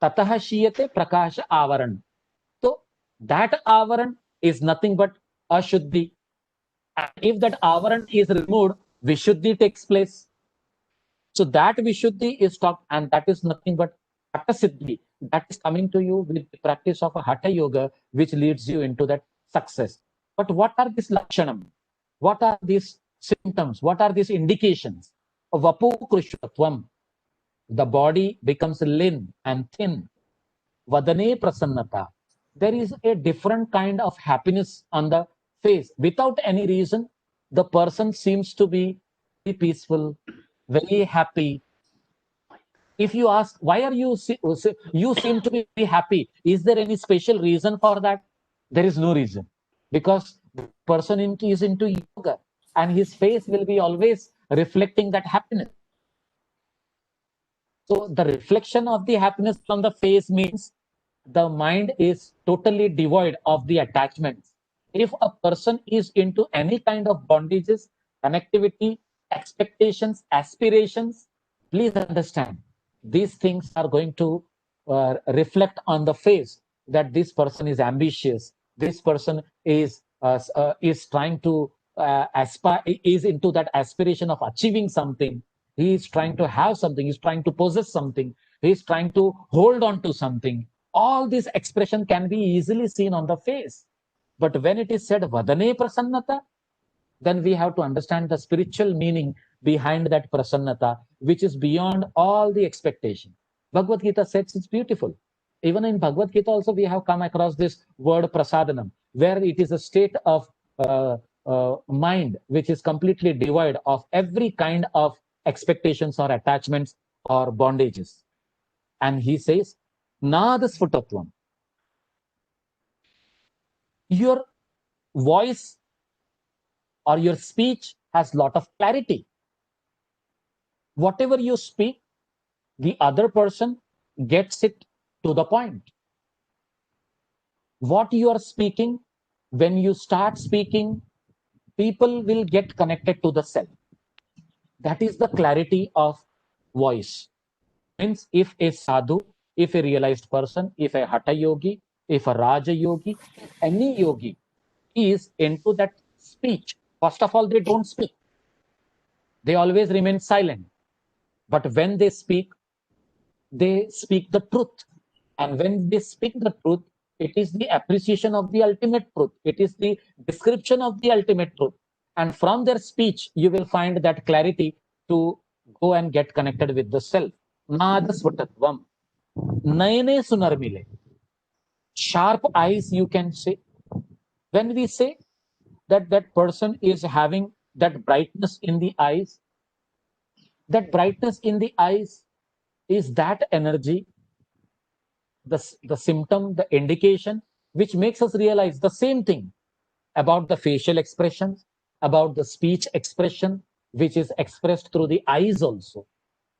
Tataha shiyate prakasha avaran. So that avaran is nothing but ashuddhi. And if that avaran is removed, vishuddhi takes place. So that vishuddhi is stopped, and that is nothing but hatha siddhi. That is coming to you with the practice of a hatha yoga, which leads you into that success. But what are these lakshanam? What are these symptoms? What are these indications? Vapu krishvatvam. The body becomes lean and thin. Vadane prasannata. There is a different kind of happiness on the face. Without any reason, the person seems to be very peaceful, very happy. If you ask, why are you, you seem to be very happy? Is there any special reason for that? There is no reason. Because the person is into yoga, and his face will be always reflecting that happiness. So the reflection of the happiness from the face means the mind is totally devoid of the attachments. If a person is into any kind of bondages, connectivity, expectations, aspirations, please understand, these things are going to reflect on the face, that this person is ambitious, this person is trying to aspire, is into that aspiration of achieving something. He is trying to have something, he's trying to possess something, he is trying to hold on to something. All this expression can be easily seen on the face. But when it is said vadane prasannata, then we have to understand the spiritual meaning behind that prasannata, which is beyond all the expectation. Bhagavad Gita says it's beautiful. Even in Bhagavad Gita also we have come across this word prasadanam, where it is a state of mind which is completely devoid of every kind of expectations or attachments or bondages. And he says, Nadasfutatvam. Your voice or your speech has lot of clarity. Whatever you speak, the other person gets it to the point. What you are speaking, when you start speaking, people will get connected to the self. That is the clarity of voice. Means if a sadhu, if a realized person, if a hatha yogi, if a raja yogi, any yogi is into that speech, first of all, they don't speak. They always remain silent. But when they speak the truth. And when they speak the truth, it is the appreciation of the ultimate truth. It is the description of the ultimate truth. And from their speech, you will find that clarity to go and get connected with the self. Nadasvatatvam. Nayane sunarmile. Sharp eyes, you can say. When we say that that person is having that brightness in the eyes, that brightness in the eyes is that energy, the symptom, the indication, which makes us realize the same thing about the facial expressions, about the speech expression, which is expressed through the eyes also.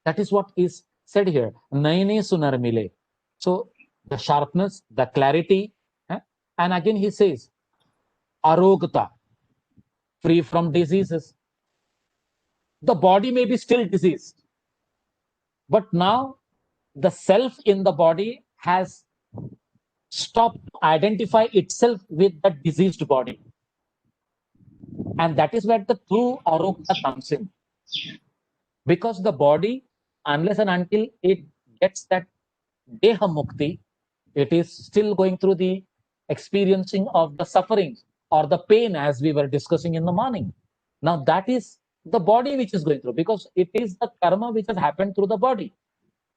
That is what is said here. Naine sunarmile. So the sharpness, the clarity, and again he says, arogata, free from diseases. The body may be still diseased, but now the self in the body has stopped to identify itself with the diseased body. And that is where the true arogata comes in. Because the body, unless and until it gets that deha mukti, it is still going through the experiencing of the suffering or the pain, as we were discussing in the morning. Now that is the body which is going through, because it is the karma which has happened through the body.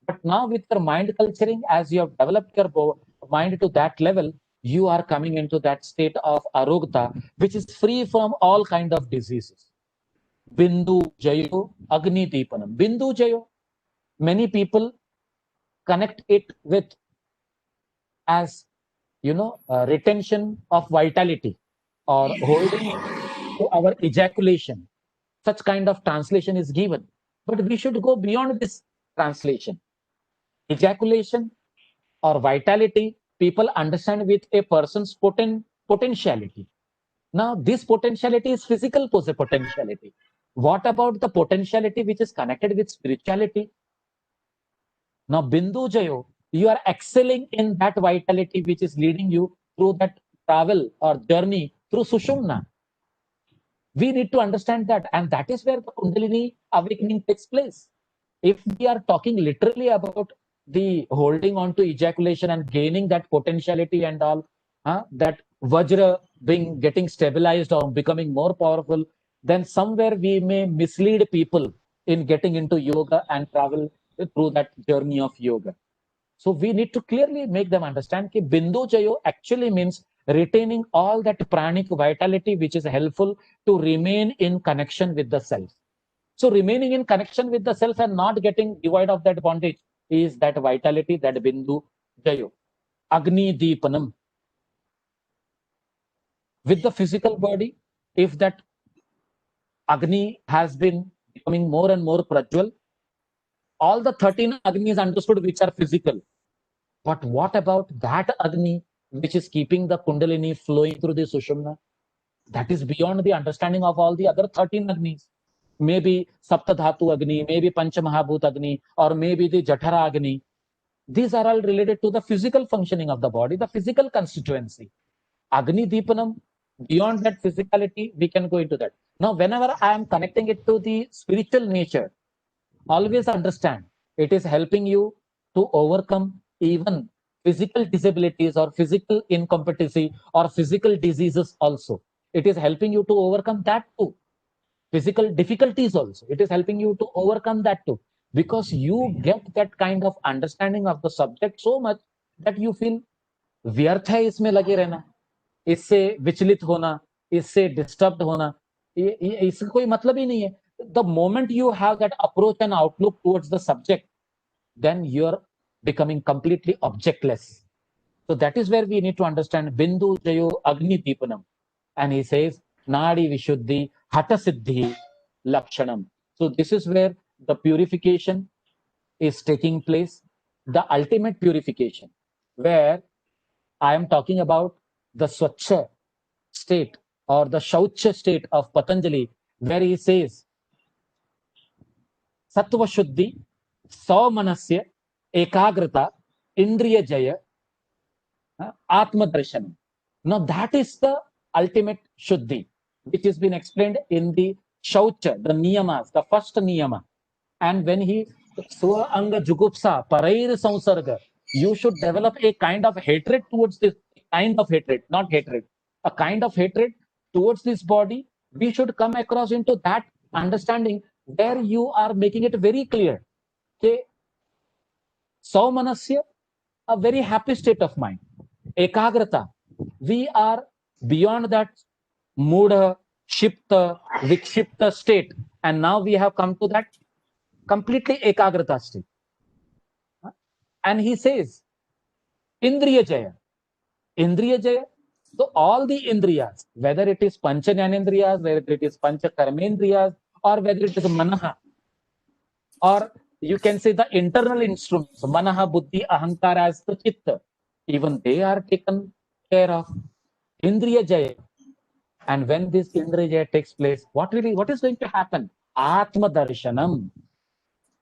But now with your mind culturing, as you have developed your mind to that level, you are coming into that state of arogata, which is free from all kind of diseases. Bindu Jayo Agni Deepanam. Bindu Jayo. Many people connect it with as, retention of vitality or holding to our ejaculation. Such kind of translation is given. But we should go beyond this translation. Ejaculation or vitality, people understand with a person's potentiality. Now, this potentiality is physical potentiality. What about the potentiality which is connected with spirituality? Now, Bindu Jayo, you are excelling in that vitality which is leading you through that travel or journey through Sushumna. We need to understand that, and that is where the Kundalini awakening takes place. If we are talking literally about the holding on to ejaculation and gaining that potentiality and all, that Vajra being getting stabilized or becoming more powerful, then somewhere we may mislead people in getting into yoga and travel through that journey of yoga. So we need to clearly make them understand that Bindu Jayo actually means retaining all that pranic vitality which is helpful to remain in connection with the self. So remaining in connection with the self and not getting devoid of that bondage is that vitality, that Bindu Jayo. Agni Deepanam. With the physical body, if that Agni has been becoming more and more prajwal, all the 13 Agnis understood which are physical. But what about that Agni which is keeping the Kundalini flowing through the Sushumna? That is beyond the understanding of all the other 13 Agnis. Maybe Saptadhatu Agni, maybe Panchamahabhut Agni, or maybe the Jatara Agni. These are all related to the physical functioning of the body, the physical constituency. Agni Deepanam, beyond that physicality, we can go into that. Now, whenever I am connecting it to the spiritual nature, always understand it is helping you to overcome even physical disabilities or physical incompetency or physical diseases also. It is helping you to overcome that too. Physical difficulties also. It is helping you to overcome that too. Because you get that kind of understanding of the subject so much that you feel व्यर्थ है इसमें लगे रहना, इससे विचलित होना, इससे disturb होना, इसका कोई मतलब ही नहीं है. The moment you have that approach and outlook towards the subject, then you're becoming completely objectless. So that is where we need to understand Bindu Jayo Agni Deepanam. And he says, Nadi Vishuddhi Hata Siddhi Lakshanam. So this is where the purification is taking place, the ultimate purification, where I am talking about the Swachha state or the Shaucha state of Patanjali, where he says, Sattva Shuddhi, Saumanasya, Ekagrata, Indriya Jaya, Atma Darshanam. Now that is the ultimate Shuddhi, which has been explained in the Shaucha, the Niyamas, the first Niyama. And when he Swa Anga Jugupsa, Parair Samsarga, you should develop a kind of hatred towards this, kind of hatred, not hatred, a kind of hatred towards this body. We should come across into that understanding where you are making it very clear. Okay, Saumanasya, a very happy state of mind. Ekagrata, we are beyond that Mudha, Shipta, Vikshipta state. And now we have come to that completely Ekagrata state. And he says, Indriya Jaya. Indriya Jaya. So all the Indriyas, whether it is Pancha Jnanendriyas, whether it is Pancha Karmendriyas, or whether it is Manaha, or you can say the internal instruments, Manaha, Buddhi, Ahankara as the Chitta, even they are taken care of. Indriya Jaya. And when this Indriya Jaya takes place, what is going to happen? Atma Darshanam.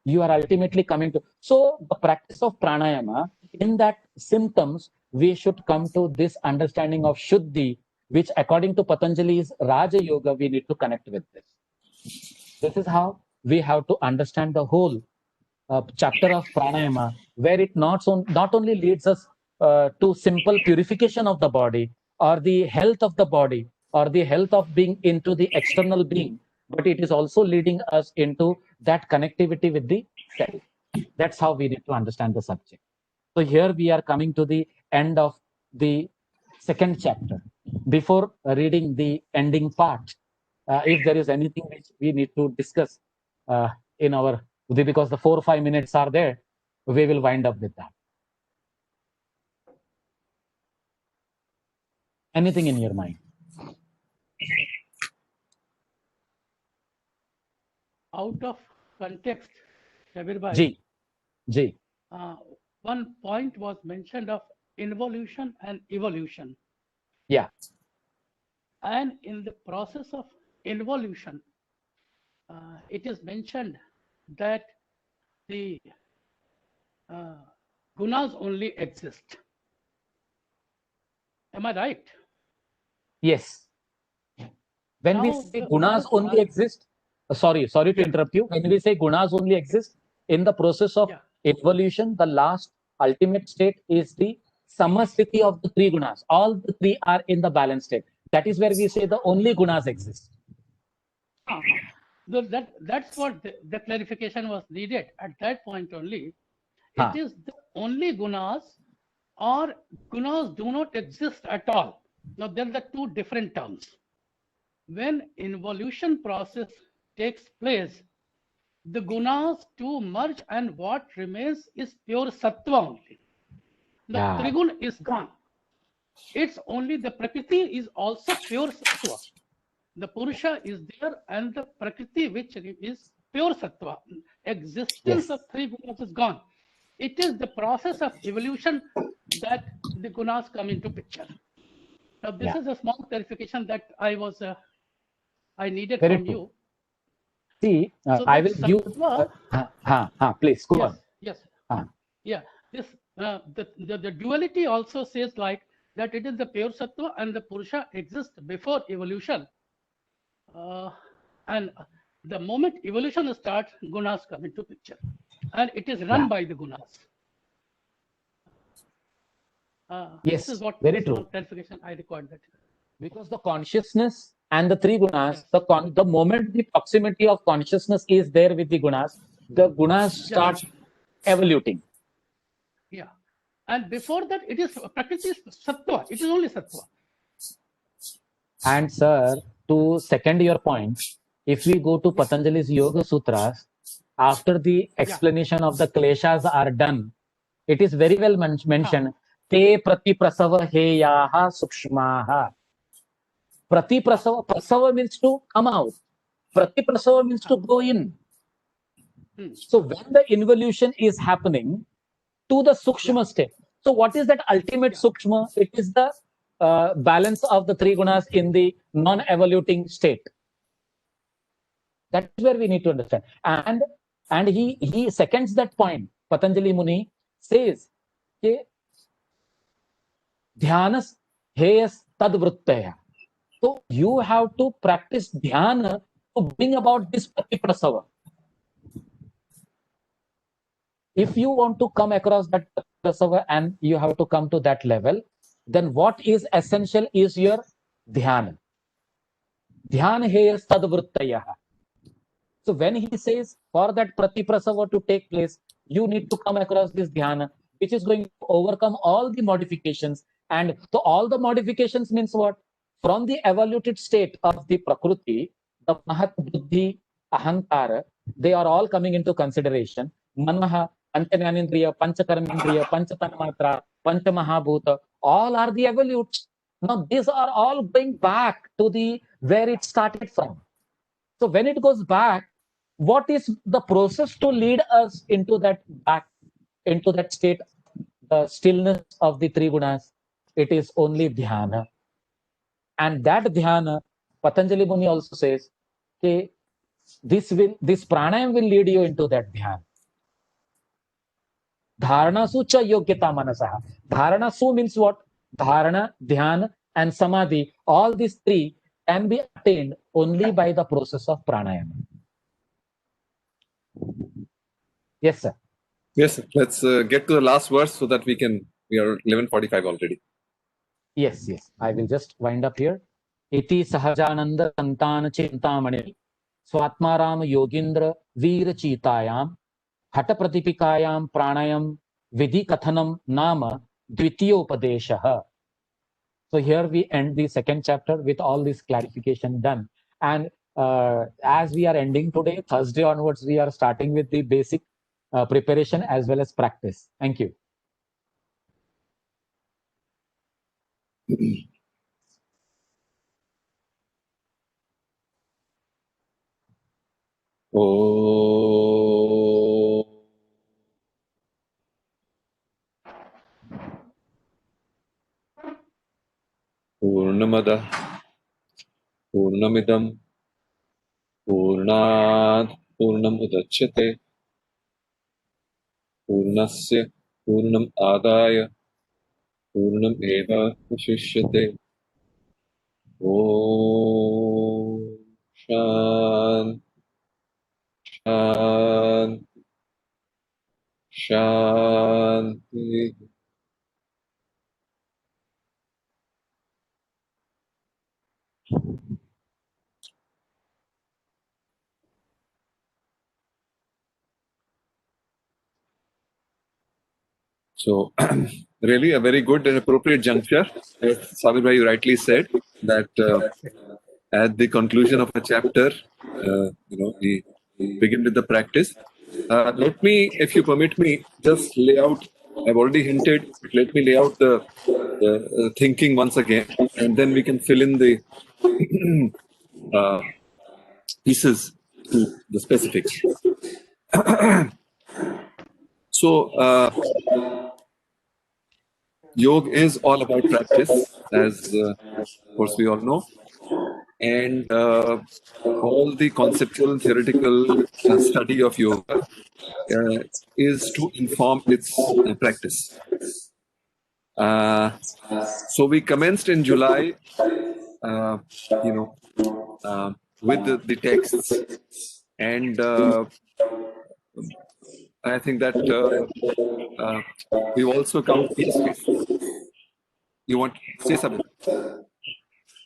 You are ultimately coming to. So the practice of pranayama, in that symptoms, we should come to this understanding of Shuddhi, which according to Patanjali's Raja Yoga, we need to connect with this. This is how we have to understand the whole chapter of pranayama, where it not only leads us to simple purification of the body or the health of the body or the health of being into the external being, but it is also leading us into that connectivity with the self. That's how we need to understand the subject. So here we are coming to the end of the second chapter. Before reading the ending part, if there is anything which we need to discuss in our, because the 4 or 5 minutes are there, we will wind up with that. Anything in your mind? Out of context, Shabir Bhai, Ji. One point was mentioned of involution and evolution. Yeah. And in the process of involution, it is mentioned that the gunas only exist. Am I right? Yes. When we Now, say the gunas gunas only are, exist, sorry to Yeah. interrupt you. When we say gunas only exist, in the process of Yeah. evolution, the last ultimate state is the samasthiti of the three gunas. All the three are in the balanced state. That is where we say the only gunas exist. That's what the clarification was needed at that point only. Huh. It is the only gunas, or gunas do not exist at all. Now, there are two different terms. When involution process takes place, the gunas to merge, and what remains is pure sattva only. The Yeah. trigun is gone. It's only the prakriti is also pure sattva. The purusha is there, and the prakriti, which is pure sattva. Existence Yes. of three gunas is gone. It is the process of evolution that the gunas come into picture. Now, this Yeah. is a small clarification that I needed Very from true. you. See, So I that will give. sattva, Please go yes, on. yes, Huh. yeah. This the duality also says like that it is the pure sattva and the purusha exists before evolution, and the moment evolution starts, gunas come into picture, and it is run Yeah. by the gunas. Yes, This is what very small true. clarification I required. That Because the consciousness and the three gunas, Yes. the moment the proximity of consciousness is there with the gunas start evoluting. Yeah. And before that, it is prakriti is sattva. It is only sattva. And sir, to second your point, if we go to Patanjali's Yoga Sutras, after the explanation of the kleshas are done, it is very well mentioned, te pratiprasava heyaha sukshmaha. Prasava means to come out. Pratiprasava means to go in. So when the involution is happening to the sukshma state, so what is that ultimate sukshma? It is the balance of the three gunas in the non-evoluting state. That is where we need to understand. And he seconds that point. Patanjali Muni says, dhyanas heyas tadvruttaya. So you have to practice dhyana to bring about this pratiprasava. If you want to come across that prasava and you have to come to that level, then what is essential is your dhyana. Dhyana heyas tadvruttayaha. So when he says for that pratiprasava to take place, you need to come across this dhyana, which is going to overcome all the modifications. And so all the modifications means what? From the evoluted state of the prakriti, the mahat buddhi, ahankara, they are all coming into consideration. Manaha, Panchamanindriya, Panchakarmendriya, Panchatanmatra, Panchamahabhuta, all are the evolutes. Now these are all going back to the where it started from. So when it goes back, what is the process to lead us into that back, into that state, the stillness of the three gunas? It is only dhyana. And that dhyana, Patanjali Muni also says, okay, this pranayam will lead you into that dhyana. Dharana su cha yogyata manasaha. Dharana su means what? Dharana, dhyana, and samadhi. All these three can be attained only by the process of pranayama. Yes, sir. Yes, sir. Let's get to the last verse so that we are 11:45 already. Yes. I will just wind up here. Iti sahajananda santana chintamani swatmaram yogindra veer chitayam hata pratipikayam pranayam vidhi kathanam nama dvitiyopadeshah. So here we end the second chapter with all this clarification done. And as we are ending today, Thursday onwards, we are starting with the basic preparation as well as practice. Thank you. Oh. Purnamada पूर्णमिदं पूर्णात् पूर्णमुदच्यते पूर्णस्य पूर्णम् आदाय पूर्णमेवावशिष्यते। ॐ शान्ति शान्ति शान्ति। So, really a very good and appropriate juncture, as Sabir Bhai rightly said, that at the conclusion of a chapter, we begin with the practice. Let me, if you permit me, just lay out, I've already hinted, let me lay out the thinking once again, and then we can fill in the pieces to the specifics. So, yoga is all about practice, as of course we all know, and all the conceptual and theoretical study of yoga is to inform its practice. So we commenced in July, with the texts, and I think that we also count. Yes, you want to say something?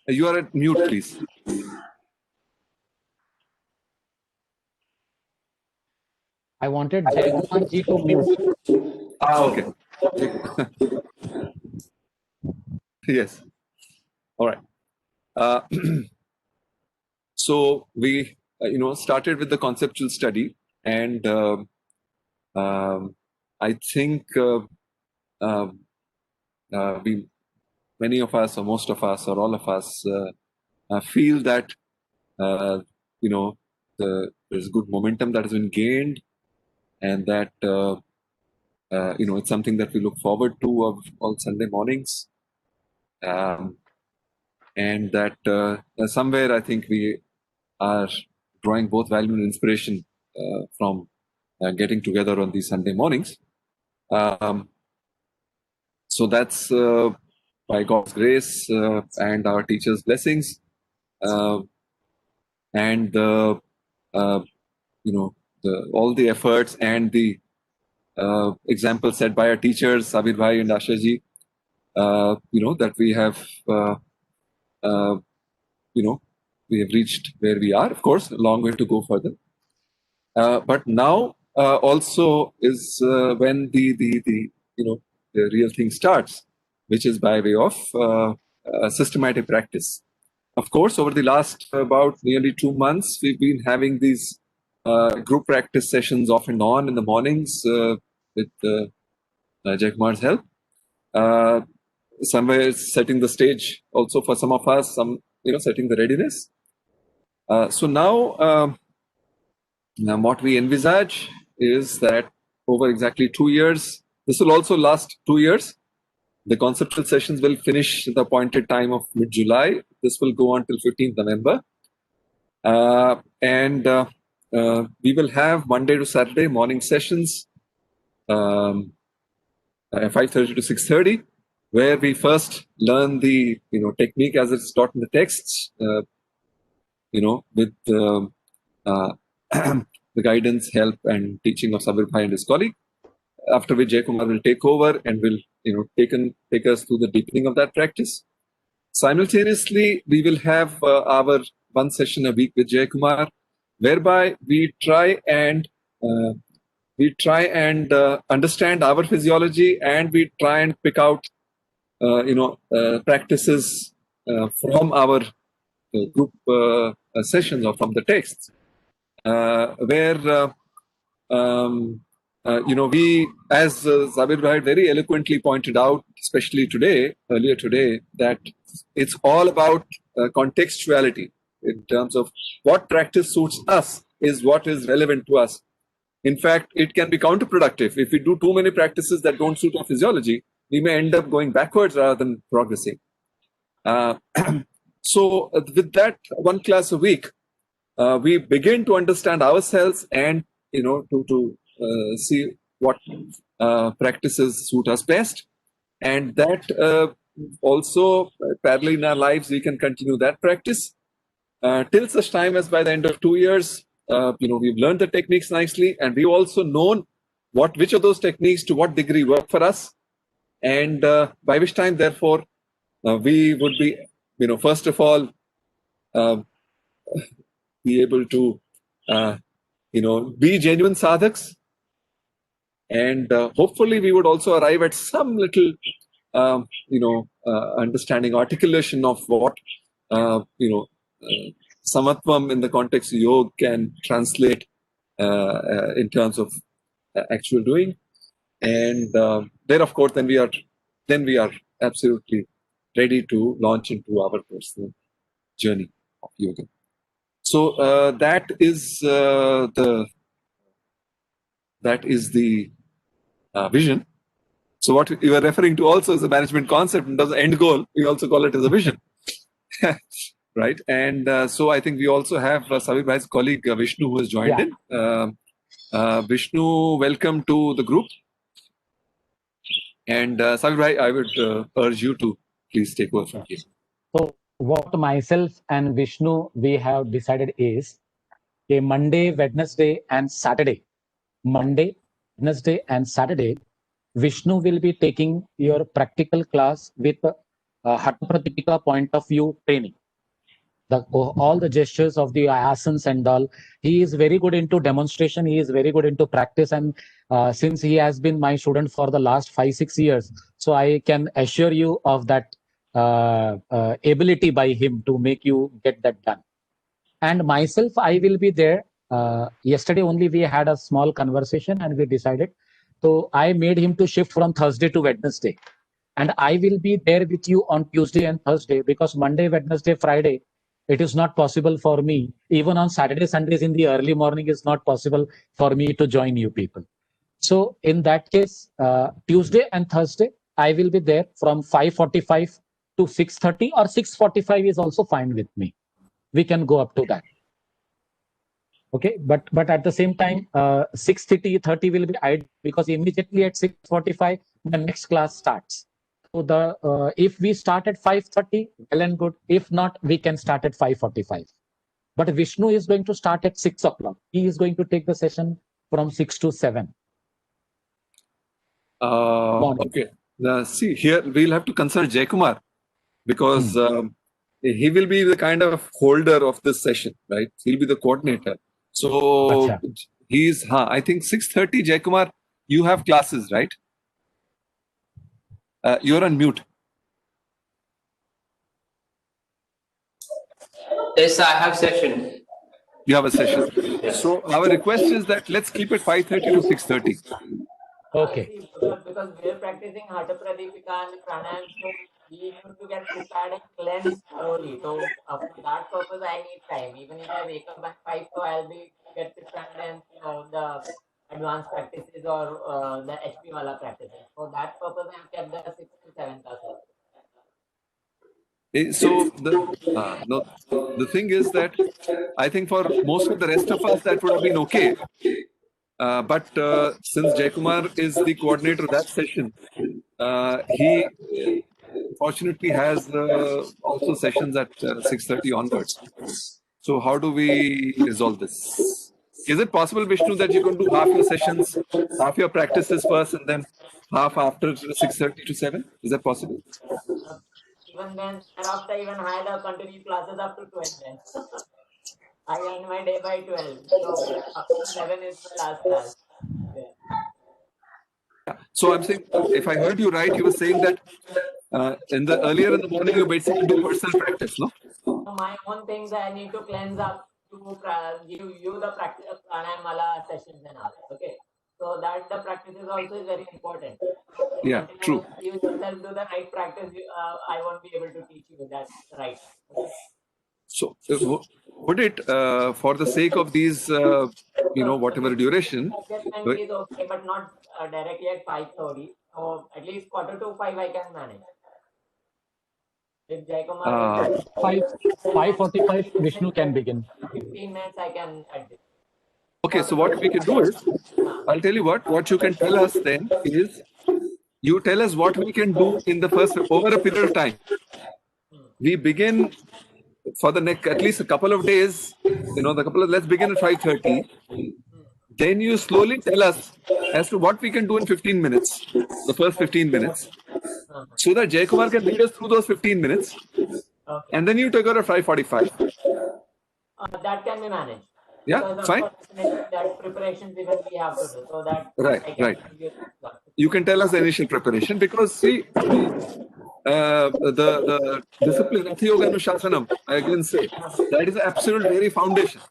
You are at mute, please. I wanted Jaykumar ji to mute. Okay. Yes. All right. So we, started with the conceptual study, and I think many of us, or most of us, or all of us feel that there's good momentum that has been gained, and that it's something that we look forward to of all Sunday mornings, and that somewhere I think we are drawing both value and inspiration from getting together on these Sunday mornings. So that's by God's grace and our teachers' blessings, and all the efforts and the example set by our teachers, Sabir Bhai and Asha ji, that we have, we have reached where we are. Of course, a long way to go further. But now also is when the real thing starts, which is by way of systematic practice. Of course, over the last about nearly 2 months, we've been having these group practice sessions off and on in the mornings with Jaykumar's help. Somewhere setting the stage also for some of us, setting the readiness. So now what we envisage is that over exactly 2 years, this will also last 2 years. The conceptual sessions will finish at the appointed time of mid-July. This will go on till 15th November. And we will have Monday to Saturday morning sessions, 5:30 to 6:30, where we first learn the technique as it's taught in the texts, with the guidance, help, and teaching of Sabir Bhai and his colleague. After which Jaykumar will take over and will take us through the deepening of that practice. Simultaneously, we will have our one session a week with Jaykumar, whereby we try and understand our physiology, and we try and pick out practices from our group sessions or from the texts, where we, as Sabir Bhai very eloquently pointed out, especially earlier today, that it's all about contextuality in terms of what practice suits us is what is relevant to us. In fact, it can be counterproductive. If we do too many practices that don't suit our physiology, we may end up going backwards rather than progressing. So with that 1 class a week, we begin to understand ourselves and to see what practices suit us best, and that also parallel in our lives we can continue that practice till such time as by the end of 2 years we've learned the techniques nicely, and we've also known which of those techniques to what degree work for us, and by which time therefore we would be first of all be able to be genuine sadhaks, and hopefully we would also arrive at some little understanding, articulation of what samatvam in the context of yoga can translate in terms of actual doing, and then of course then we are absolutely ready to launch into our personal journey of yoga. So that is the vision. So what you are referring to also is a management concept, and as an end goal, we also call it as a vision, right? And so I think we also have Sabir Bhai's colleague Vishnu, who has joined in. Vishnu, welcome to the group. And Sabir Bhai, I would urge you to please take over from here. So what myself and Vishnu we have decided is Monday, Wednesday, and Saturday. Monday, Wednesday, and Saturday, Vishnu will be taking your practical class with Hatha Pratipika point of view training. All the gestures of the asanas and all. He is very good into demonstration. He is very good into practice. And since he has been my student for the last 5-6 years, so I can assure you of that ability by him to make you get that done. And myself, I will be there. Yesterday only we had a small conversation and we decided. So I made him to shift from Thursday to Wednesday. And I will be there with you on Tuesday and Thursday, because Monday, Wednesday, Friday, it is not possible for me. Even on Saturday, Sundays in the early morning is not possible for me to join you people. So in that case, Tuesday and Thursday, I will be there from 5:45 to 6:30, or 6:45 is also fine with me. We can go up to that. Okay, but at the same time, 6:30 will be ideal, because immediately at 6:45 the next class starts. So if we start at 5:30, well and good. If not, we can start at 5:45. But Vishnu is going to start at 6 o'clock. He is going to take the session from 6 to 7. Okay. See, here we'll have to consult Jaykumar, because he will be the kind of holder of this session, right? He'll be the coordinator. So he's, I think 6:30, Jaykumar, you have classes, right? You're on mute. Yes, I have session. You have a session. Yes. So our request is that let's keep it 5:30 to 6:30. Okay. Because we're practicing Hatha Pradipika and Pranayam, so we need to get prepared and cleansed thoroughly. So for that purpose, I need time. Even if I wake up at 5, so I'll get prepared and the advanced practices or the HP wala practices. For that purpose, I have kept the 6 to 7 classes. So the thing is that I think for most of the rest of us that would have been okay. But since Jaykumar is the coordinator of that session, he fortunately has also sessions at 6:30 onwards. So how do we resolve this? Is it possible, Vishnu, that you can do half your sessions, half your practices first, and then half after 6:30 to 7? Is that possible? Even then, thereafter, even I had continue classes up to 12 then. I end my day by 12. So after 7 is my last class. Yeah. So I'm saying, if I heard you right, you were saying that earlier in the morning you basically do personal practice, no? So my own things I need to cleanse up to give you the practice of pranayama sessions and all. Okay. So that the practice is also very important. Yeah, true. You yourself do the right practice, I won't be able to teach you that right. Okay. So would it, for the sake of these, whatever duration, adjustment is okay, but not directly at 5:30. So at least 4:45 I can manage. If Jaykumar 5:45 Vishnu can begin. 15 minutes, I can adjust. Okay, so what we can do is, I'll tell you what you can tell us then is, you tell us what we can do in the first, over a period of time. We begin for the next, at least a couple of days, let's begin at 5:30. Then you slowly tell us as to what we can do in 15 minutes, the first 15 minutes, so that Jaykumar can lead us through those 15 minutes. Okay. And then you take out at 5:45. That can be managed. Yeah, Because of fine. course, that preparations even we have to do. So that Right, I can right. give you that. You can tell us the initial preparation, because see, the discipline, Rathi Yoga Anushasanam, I again say, that is the absolute very foundation.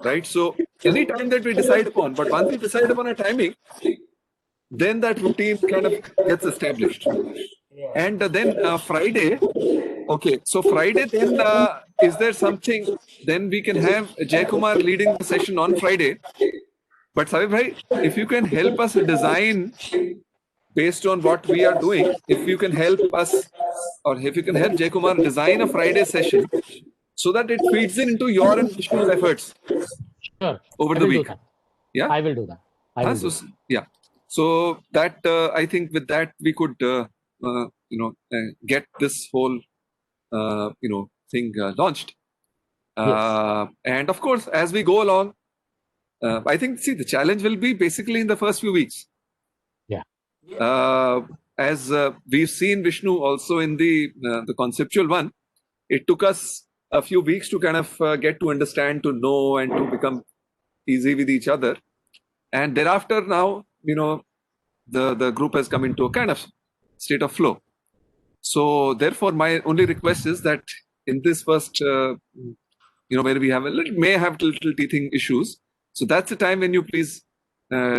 Right? So any time that we decide upon, but once we decide upon a timing, then that routine kind of gets established. Yeah. And then Friday, okay, so Friday then, is there something, then we can have Jaykumar leading the session on Friday. But Sabir bhai, if you can help us design based on what we are doing, if you can help us, or if you can help Jaykumar design a Friday session so that it feeds into your and Vishnu's efforts Sure. over I the will do week. that. Yeah? I will do that. I will do that. Yeah. So that, I think with that we could, get this whole, thing launched. Yes. And of course, as we go along, I think, see, the challenge will be basically in the first few weeks. Yeah. As we've seen Vishnu also in the conceptual one, it took us a few weeks to kind of get to understand, to know, and to become easy with each other. And thereafter, now, the group has come into a kind of state of flow. So therefore, my only request is that in this first, where we have may have little teething issues. So that's the time when you please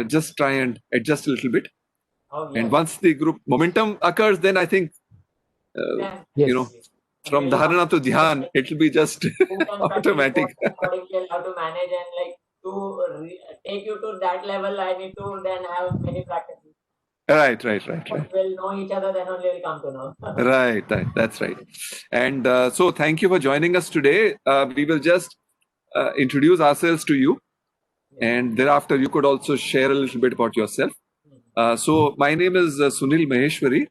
just try and adjust a little bit. Oh, yes. And once the group momentum occurs, then I think, Yes. from dharana to dhyan, it will be just automatic. Accordingly, how to manage and like to take you to that level, I need to then have many practices. Right. We'll know each other, then only we'll come to know. Right. That's right. And so thank you for joining us today. We will just introduce ourselves to you. And thereafter, you could also share a little bit about yourself. So my name is Sunil Maheshwari.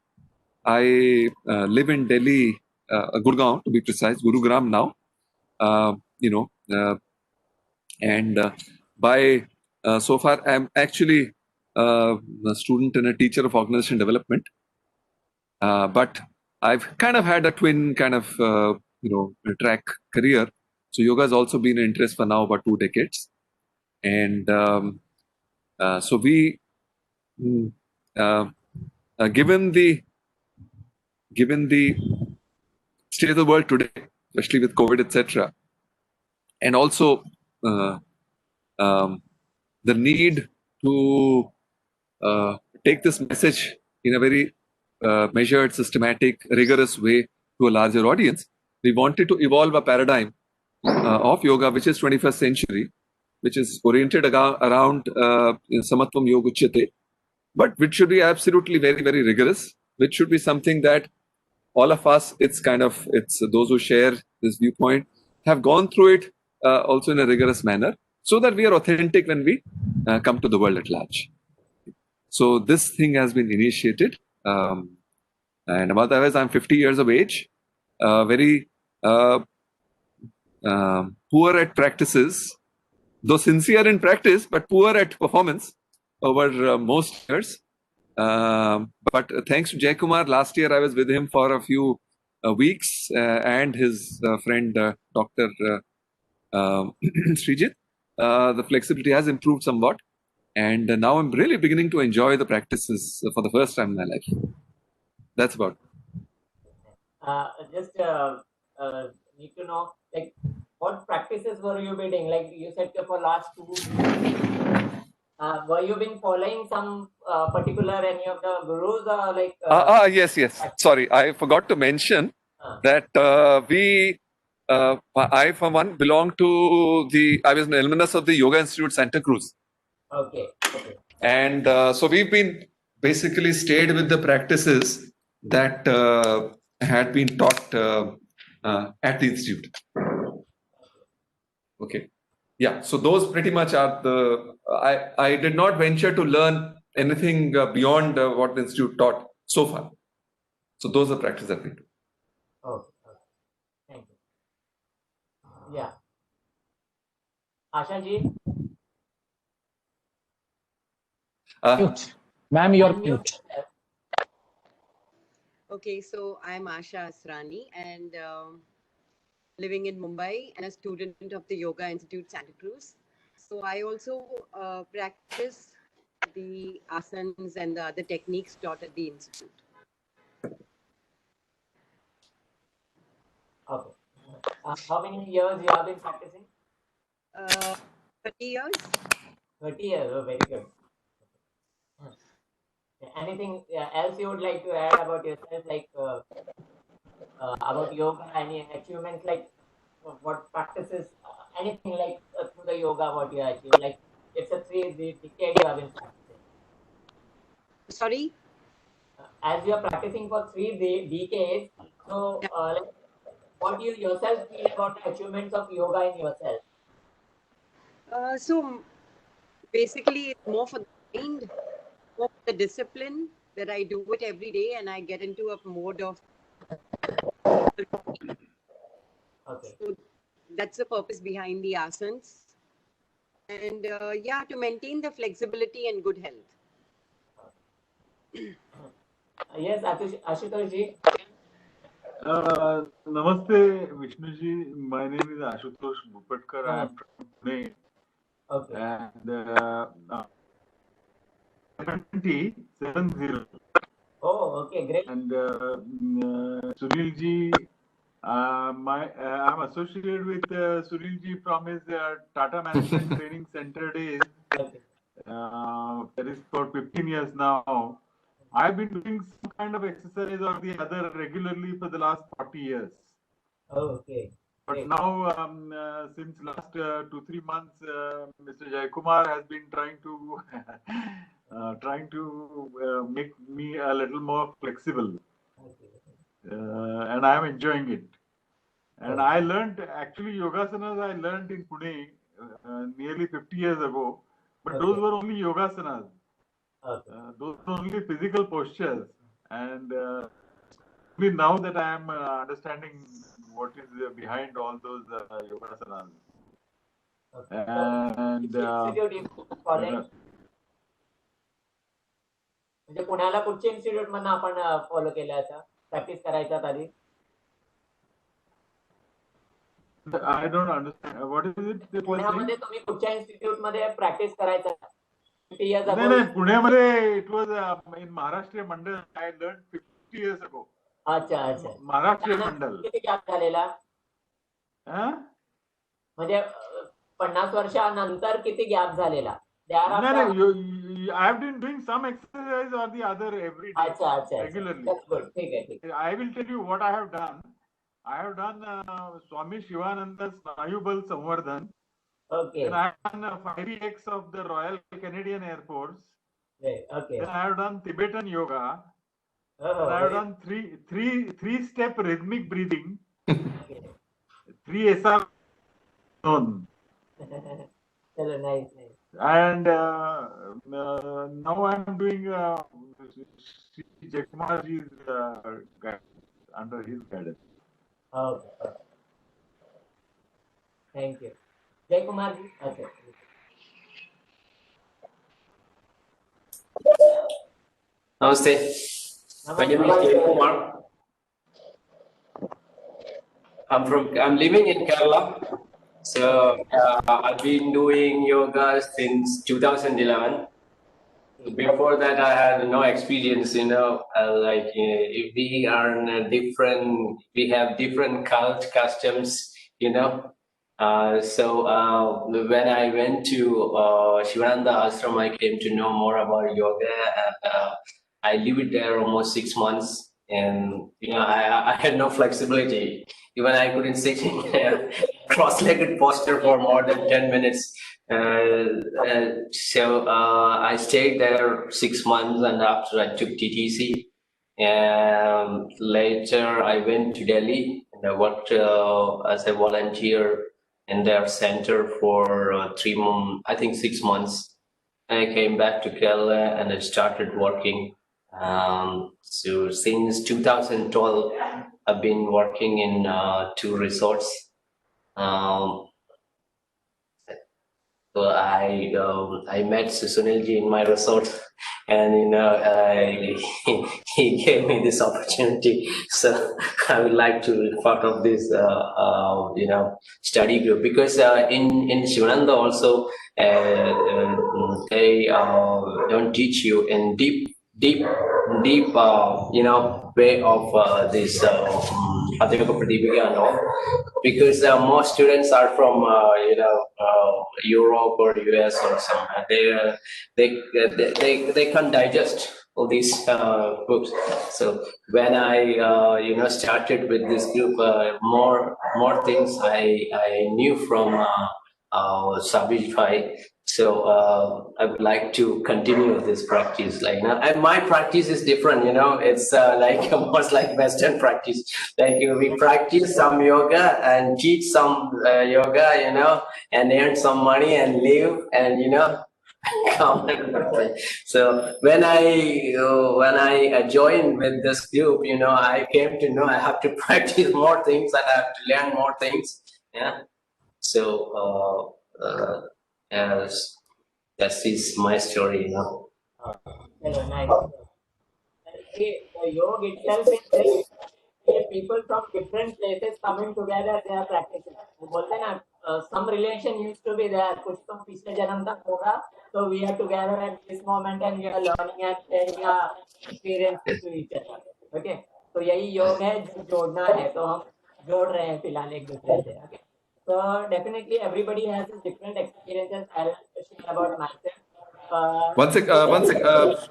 I live in Delhi, Gurgaon to be precise, Gurugram now. And by so far, I'm actually a student and a teacher of organization development. But I've kind of had a twin kind of, track career. So yoga has also been an interest for now about 2 decades. And so we, given the state of the world today, especially with COVID, etc., and also the need to take this message in a very measured, systematic, rigorous way to a larger audience, we wanted to evolve a paradigm of yoga, which is 21st century, which is oriented around Samatvam Yoga Uchyate, but which should be absolutely very, very rigorous, which should be something that all of us, it's those who share this viewpoint have gone through it also in a rigorous manner, so that we are authentic when we come to the world at large. So this thing has been initiated, and otherwise I'm 50 years of age, very poor at practices, though sincere in practice, but poor at performance over most years. But thanks to Jaykumar, last year I was with him for a few weeks, and his friend Dr. Srijit. The flexibility has improved somewhat, and now I'm really beginning to enjoy the practices for the first time in my life. That's about it. Just need to know, like, what practices were you doing? Like you said, for last 2 weeks, were you been following some particular any of the gurus, or like? Yes. Sorry, I forgot to mention that I, for one, belong to I was an alumnus of the Yoga Institute Santa Cruz. Okay. And so we've been basically stayed with the practices that had been taught at the institute. Okay. Yeah. So those pretty much are the. I did not venture to learn anything beyond what the institute taught so far. So those are practices that we do. Okay. Thank you. Yeah. Asha ji. Mute. Ma'am, you're mute. Okay, so I'm Asha Asrani and living in Mumbai and a student of the Yoga Institute Santa Cruz. So I also practice the asanas and the other techniques taught at the institute. Okay. How many years you have been practicing? 30 years. 30 years. Oh, very good. Anything else you would like to add about yourself, like about yoga? Any achievements, like what practices? Anything like through the yoga, what you achieved? Like it's a 3 decade you have been practicing. Sorry. As you are practicing for 3 decades, so like, what do you yourself feel about the achievements of yoga in yourself? So basically, it's more for the mind, more for the discipline that I do it every day, and I get into a mode of. Okay. So that's the purpose behind the asanas, and yeah, to maintain the flexibility and good health. Yes, Ashutosh ji. Namaste, Vishnuji. My name is Ashutosh Bhupatkar. I am from Pune. Okay. And 70. Oh, okay, great. And Sunil ji, I'm associated with Sunil ji from his Tata Management Training Center days. Okay. That is for 15 years now. I've been doing some kind of exercise or the other regularly for the last 40 years. Oh, okay. But Great. now, since last 2-3 months, Mr. Jaikumar has been trying to make me a little more flexible, and I am enjoying it. And I learned actually yogasanas. I learned in Pune nearly 50 years ago, but those were only yogasanas. Those were only physical postures, and only now that I am understanding what is behind all those yogasanas. And म्हणजे पुण्याला कुठच्या institute मधून आपण follow केल्या आता practice करायच्या आधी? I don't understand. What is it? पुण्यामध्ये तुम्ही कुठच्या इन्स्टिट्यूट मध्ये प्रॅक्टिस करायचा? 50 years ago. No, पुण्यामध्ये it was in Maharashtra Mandal. I learned 50 years ago. अच्छा अच्छा. Maharashtra Mandal. किती गॅप झालेला? म्हणजे 50 वर्षानंतर किती गॅप झालेला? No, I have been doing some exercise or the other every day. अच्छा. Regularly. That's good. ठीक है. I will tell you what I have done. I have done Swami Shivananda's Snayubal Samvardhan. Okay. Then I have done 5X of the Royal Canadian Air Force. Okay. Then I have done Tibetan yoga. Oh, I have done three-step rhythmic breathing. Okay. 3 SR zone. Nice. And now I am doing Jaikumar ji's under his guidance. Okay. Thank you. Jaikumar ji. Okay. Namaste. My name is Jaikumar. I'm living in Kerala. So I've been doing yoga since 2011. Before that, I had no experience, like if we are in a different, we have different customs, So when I went to Shivananda Ashram, I came to know more about yoga, and I lived there almost 6 months, and I had no flexibility. Even I couldn't sit in a cross-legged posture for more than 10 minutes. So I stayed there 6 months, and after I took TTC, And later I went to Delhi and I worked as a volunteer in their center for 3 months, I think 6 months. I came back to Kerala and I started working. So since 2012, I've been working in 2 resorts. So I met Sunilji in my resort, and he gave me this opportunity. So I would like to be part of this study group, because in Shivananda also they don't teach you in deep way of this Adhyaka Pradipika and all, because most students are from Europe or US or somewhere. They can't digest all these books. So when I started with this group, more things I knew from Sabij Bhai. So I would like to continue this practice. And my practice is different. It's like almost like Western practice. Like we practice some yoga and teach some yoga, and earn some money and live, and come. So when I joined with this group, I came to know I have to practice more things and I have to learn more things. Yeah. So as that is my story. Hello, nice. The yoga itself is very people from different places coming together, they are practicing. वो बोलते हैं ना, some relation used to be there, कुछ तो पिछले जन्म तक होगा, so we are together at this moment and we are learning and sharing our experiences to each other. Okay, तो यही योग है, जो जोड़ना है, तो हम जोड़ रहे हैं फिलहाल एक दूसरे से. Okay, so definitely everybody has different experiences. I'll share about myself. One sec,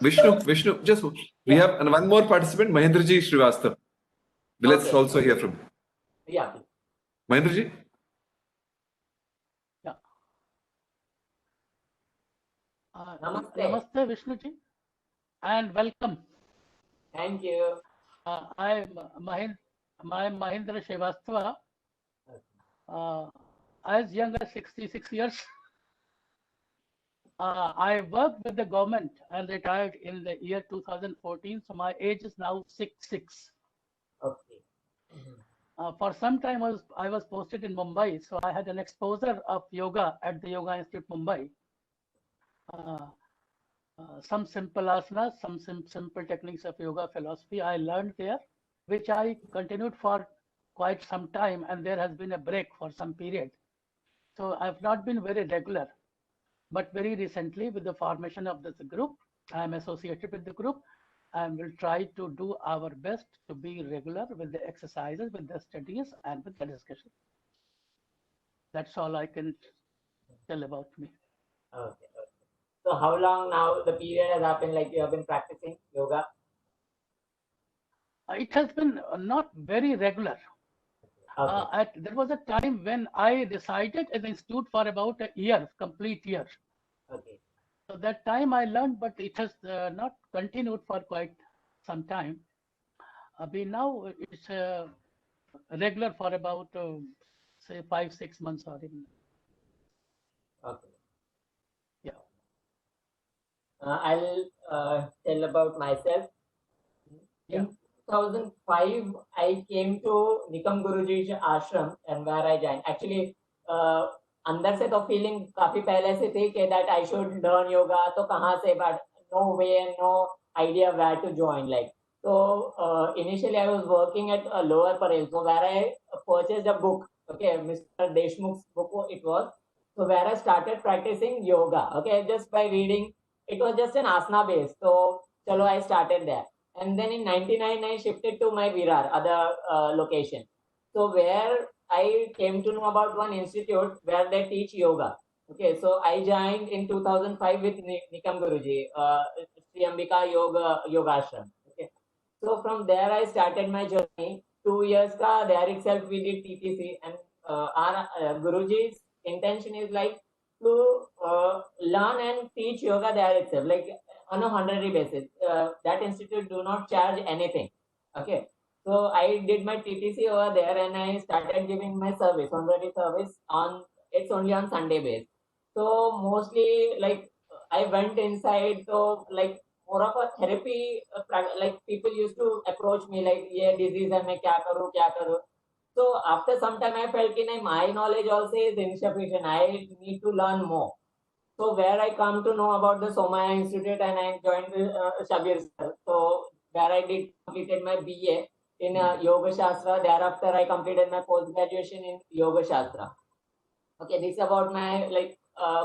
Vishnu, just we have one more participant, Mahendraji Srivastav. Let's also hear from him. Yeah. Mahendraji? Yeah. Namaste. Namaste, Vishnuji, and welcome. Thank you. I'm Mahendra Srivastava. As young as 66 years. I worked with the government and retired in the year 2014, so my age is now 66. Okay. For some time I was posted in Mumbai, so I had an exposure of yoga at the Yoga Institute Mumbai. Some simple asanas, some simple techniques of yoga philosophy I learned there, which I continued for quite some time, and there has been a break for some period. So I've not been very regular. But very recently, with the formation of this group, I am associated with the group and will try to do our best to be regular with the exercises, with the studies, and with the discussion. That's all I can tell about me. Okay. So how long now the period has happened, like you have been practicing yoga? It has been not very regular. Okay. There was a time when I decided at the institute for about a year, complete year. Okay. So that time I learned, but it has not continued for quite some time. Now it's regular for about say 5-6 months or even. Okay. Yeah. I'll tell about myself. Yeah. In 2005, I came to Nikam Guruji's ashram and where I joined. Actually, अंदर से तो feeling काफी पहले से थी कि that I should learn yoga. तो कहाँ से, but no way, no idea where to join. Like so, initially I was working at Lower Parel, so where I purchased a book. Okay, Mr. Deshmukh's book it was. So where I started practicing yoga. Okay, just by reading. It was just an asana base. So chalo, I started there. And then in 99, I shifted to my Virar, other location. So where I came to know about one institute where they teach yoga. Okay, so I joined in 2005 with Nikam Guruji, Sri Ambika Yogashram. Okay, so from there I started my journey. 2 years ka there itself we did TPC, and our Guruji's intention is like to learn and teach yoga there itself. Like on a honorary basis. That institute do not charge anything. Okay. So I did my TTC over there and I started giving my service, honorary service it's only on Sunday base. So mostly like I went inside, so like more of a therapy, like people used to approach me like, yeah, disease hai, main kya karu. So after some time I felt my knowledge also is insufficient. I need to learn more. So where I come to know about the Somaya Institute and I joined Shabir sir. So where I completed my BA in Yoga Shastra. Thereafter I completed my post graduation in Yoga Shastra. Okay, this is about my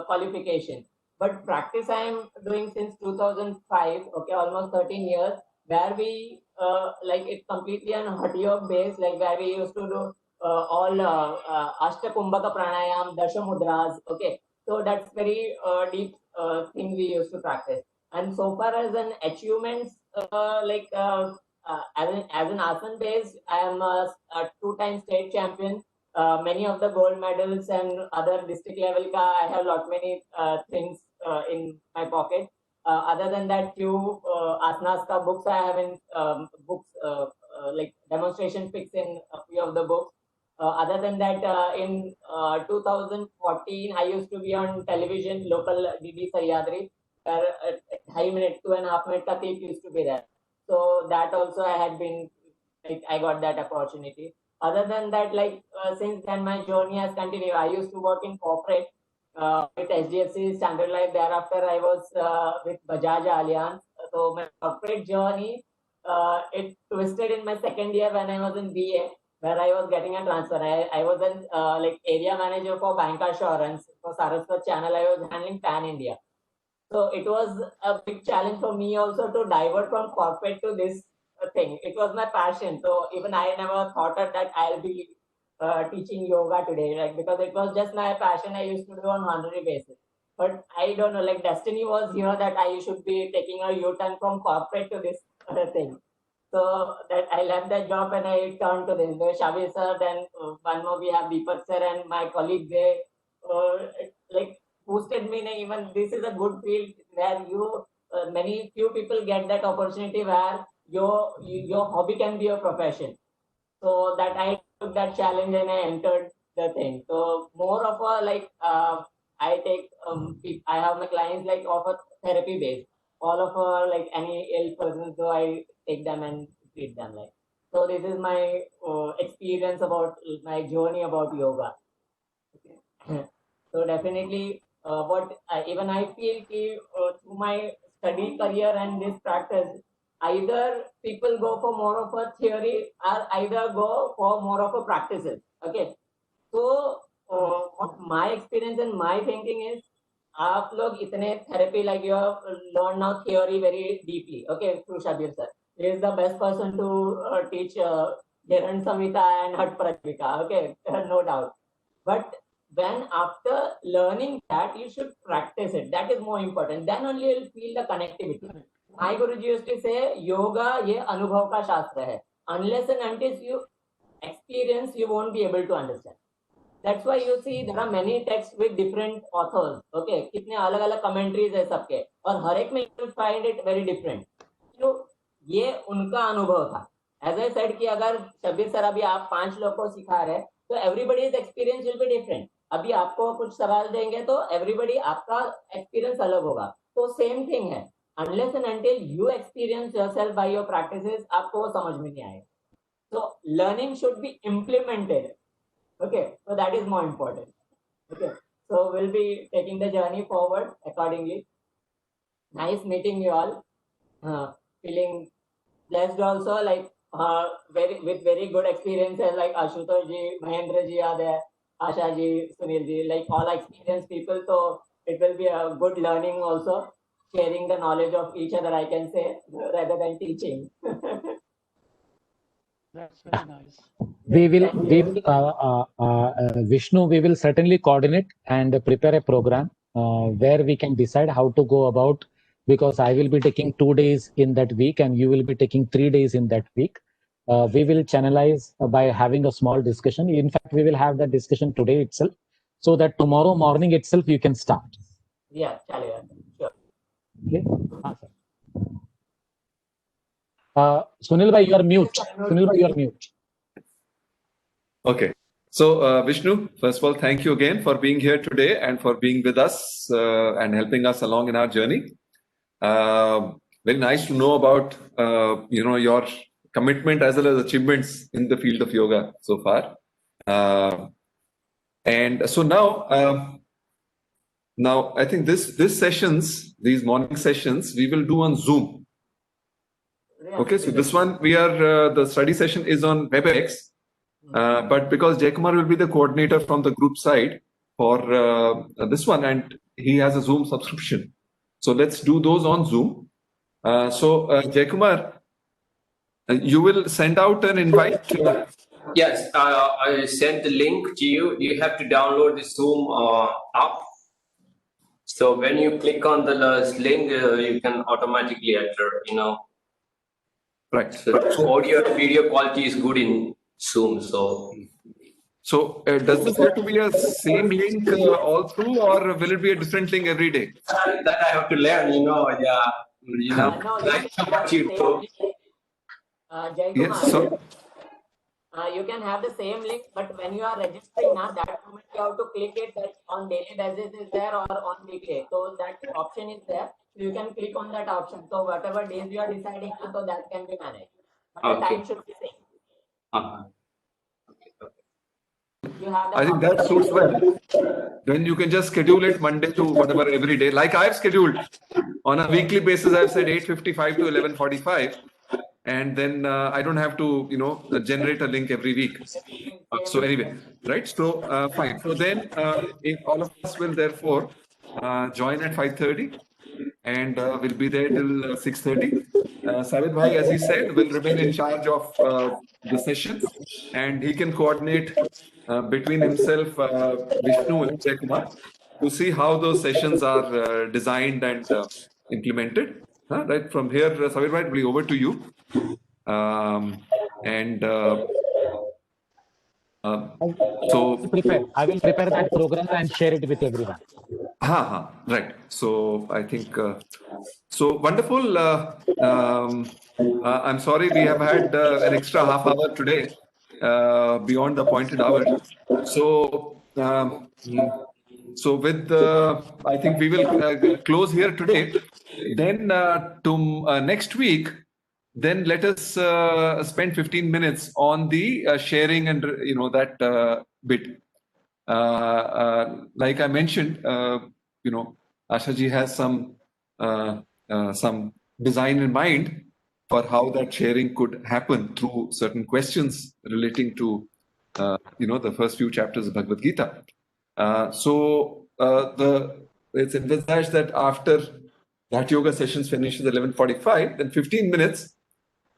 qualification. But practice I am doing since 2005. Okay, almost 13 years. Where we like it's completely on Hatha Yoga base, like where we used to do all Ashta Kumbhaka Pranayam, Dasha Mudras. Okay, so that's very deep thing we used to practice. And so far as an achievements, as an Asan base, I am a 2-time state champion. Many of the gold medals and other district level I have lot many things in my pocket. Other than that, few asanas ka books I have in books like demonstration pics in a few of the books. Other than that, in 2014, I used to be on television, local DD Sahyadri, where 2.5 minute, 2.5 minute ka tape used to be there. So that also I had been, like, I got that opportunity. Other than that, like since then my journey has continued. I used to work in corporate with HDFC Standard Life. Thereafter I was with Bajaj Allianz. So my corporate journey, it twisted in my second year when I was in BA, where I was getting a transfer. I was an like area manager for bank assurance for Saraswat channel. I was handling Pan India. So it was a big challenge for me also to divert from corporate to this thing. It was my passion. So even I never thought that I'll be teaching yoga today, like because it was just my passion. I used to do on honorary basis. But I don't know, like destiny was here that I should be taking a U-turn from corporate to this thing. So that I left that job and I turned to this. There's Shabir sir, then one more we have Deepak sir and my colleague they like boosted me. Even this is a good field where you many few people get that opportunity where your hobby can be your profession. So that I took that challenge and I entered the thing. So more of a like I take I have my clients like of a therapy base. All of like any ill person, so I take them and treat them like. So this is my experience about my journey about yoga. Okay. So definitely, what even I feel through my study career and this practice, either people go for more of a theory or either go for more of a practices. Okay. So what my experience and my thinking is, आप लोग इतने therapy like you have learned now theory very deeply. Okay, through Shabir sir. He is the best person to teach Dhiran Samhita and Hat Pratipika. Okay, no doubt. But when after learning that, you should practice it. That is more important. Then only you'll feel the connectivity. My Guruji used to say, yoga ye anubhav ka shastra hai. Unless and until you experience, you won't be able to understand. That's why you see there are many texts with different authors. Okay, कितने अलग अलग commentaries है सबके और हर एक में you will find it very different. तो ये उनका अनुभव था. As I said कि अगर शबीर सर अभी आप 5 लोगों को सिखा रहे हैं तो everybody's experience will be different. अभी आपको कुछ सवाल देंगे तो everybody आपका experience अलग होगा. तो same thing है. Unless and until you experience yourself by your practices, आपको वो समझ में नहीं आएगा. So learning should be implemented. Okay, so that is more important. Okay, so we'll be taking the journey forward accordingly. Nice meeting you all. Feeling blessed also, like with very good experiences like Ashutosh ji, Mahendra ji are there, Asha ji, Sunil ji, like all experienced people. So it will be a good learning also, sharing the knowledge of each other, I can say, rather than teaching. That's very nice. Vishnu, we will certainly coordinate and prepare a program where we can decide how to go about, because I will be taking 2 days in that week and you will be taking 3 days in that week. We will channelize by having a small discussion. In fact, we will have that discussion today itself, so that tomorrow morning itself you can start. Yeah, sure. Okay. हाँ sir. Sunil bhai, you are mute. Sunil bhai, you are mute. Okay. So, Vishnu, first of all, thank you again for being here today and for being with us and helping us along in our journey. Very nice to know about your commitment as well as achievements in the field of yoga so far. And so now I think these morning sessions, we will do on Zoom. Okay, so this one the study session is on WebEx, but because Jaykumar will be the coordinator from the group side for this one, and he has a Zoom subscription, so let's do those on Zoom. So Jaykumar, you will send out an invite. Yes, I sent the link to you. You have to download the Zoom app. So when you click on the link, you can automatically enter. Right. So audio and video quality is good in Zoom. So does this have to be a same link all through, or will it be a different link every day? That I have to learn. No, Like what you do. Jaykumar, Yes. So. You can have the same link, but when you are registering now, that moment you have to click it that on daily basis is there or on weekly. So that option is there. You can click on that option. So whatever days you are deciding, so that can be managed. But the time should be same. You have I think that suits well. Then you can just schedule it Monday to whatever every day. Like I've scheduled on a weekly basis, I've said 8:55 to 11:45. And then I don't have to, generate a link every week. So anyway, right? So fine. So then if all of us will therefore join at 5:30 and we'll be there till 6:30. Sabit Bhai, as he said, will remain in charge of the session, and he can coordinate between himself, Vishnu and Jaykumar, to see how those sessions are designed and implemented. Right from here, Sabit Bhai, it will be over to you. I will prepare that program and share it with everyone. Right. So I think so wonderful. I'm sorry we have had an extra half hour today beyond the appointed hour. So with I think we will close here today. Then to next week. Then let us spend 15 minutes on the sharing and that bit. Like I mentioned, Ashaji has some design in mind for how that sharing could happen through certain questions relating to the first few chapters of Bhagavad Gita. So it's envisaged that after that yoga sessions finishes at 11:45, then 15 minutes.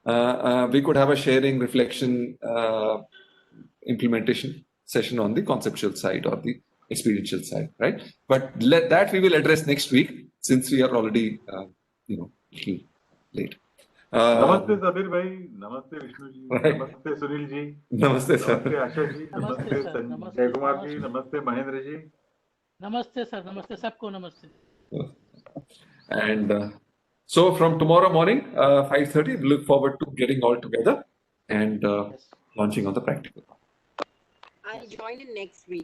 We could have a sharing, reflection, implementation session on the conceptual side or the experiential side, right? But that we will address next week, since we are already, little late. Namaste Sabir bhai, namaste Vishnu ji, right. Namaste Sunil ji, Namaste sir. Namaste Asha ji, Namaste Jaykumar ji, Namaste Mahendra ji. Namaste sir, Namaste sabko namaste. And so from tomorrow morning, 5:30, we look forward to getting all together and launching on the practical. I'll join in next week.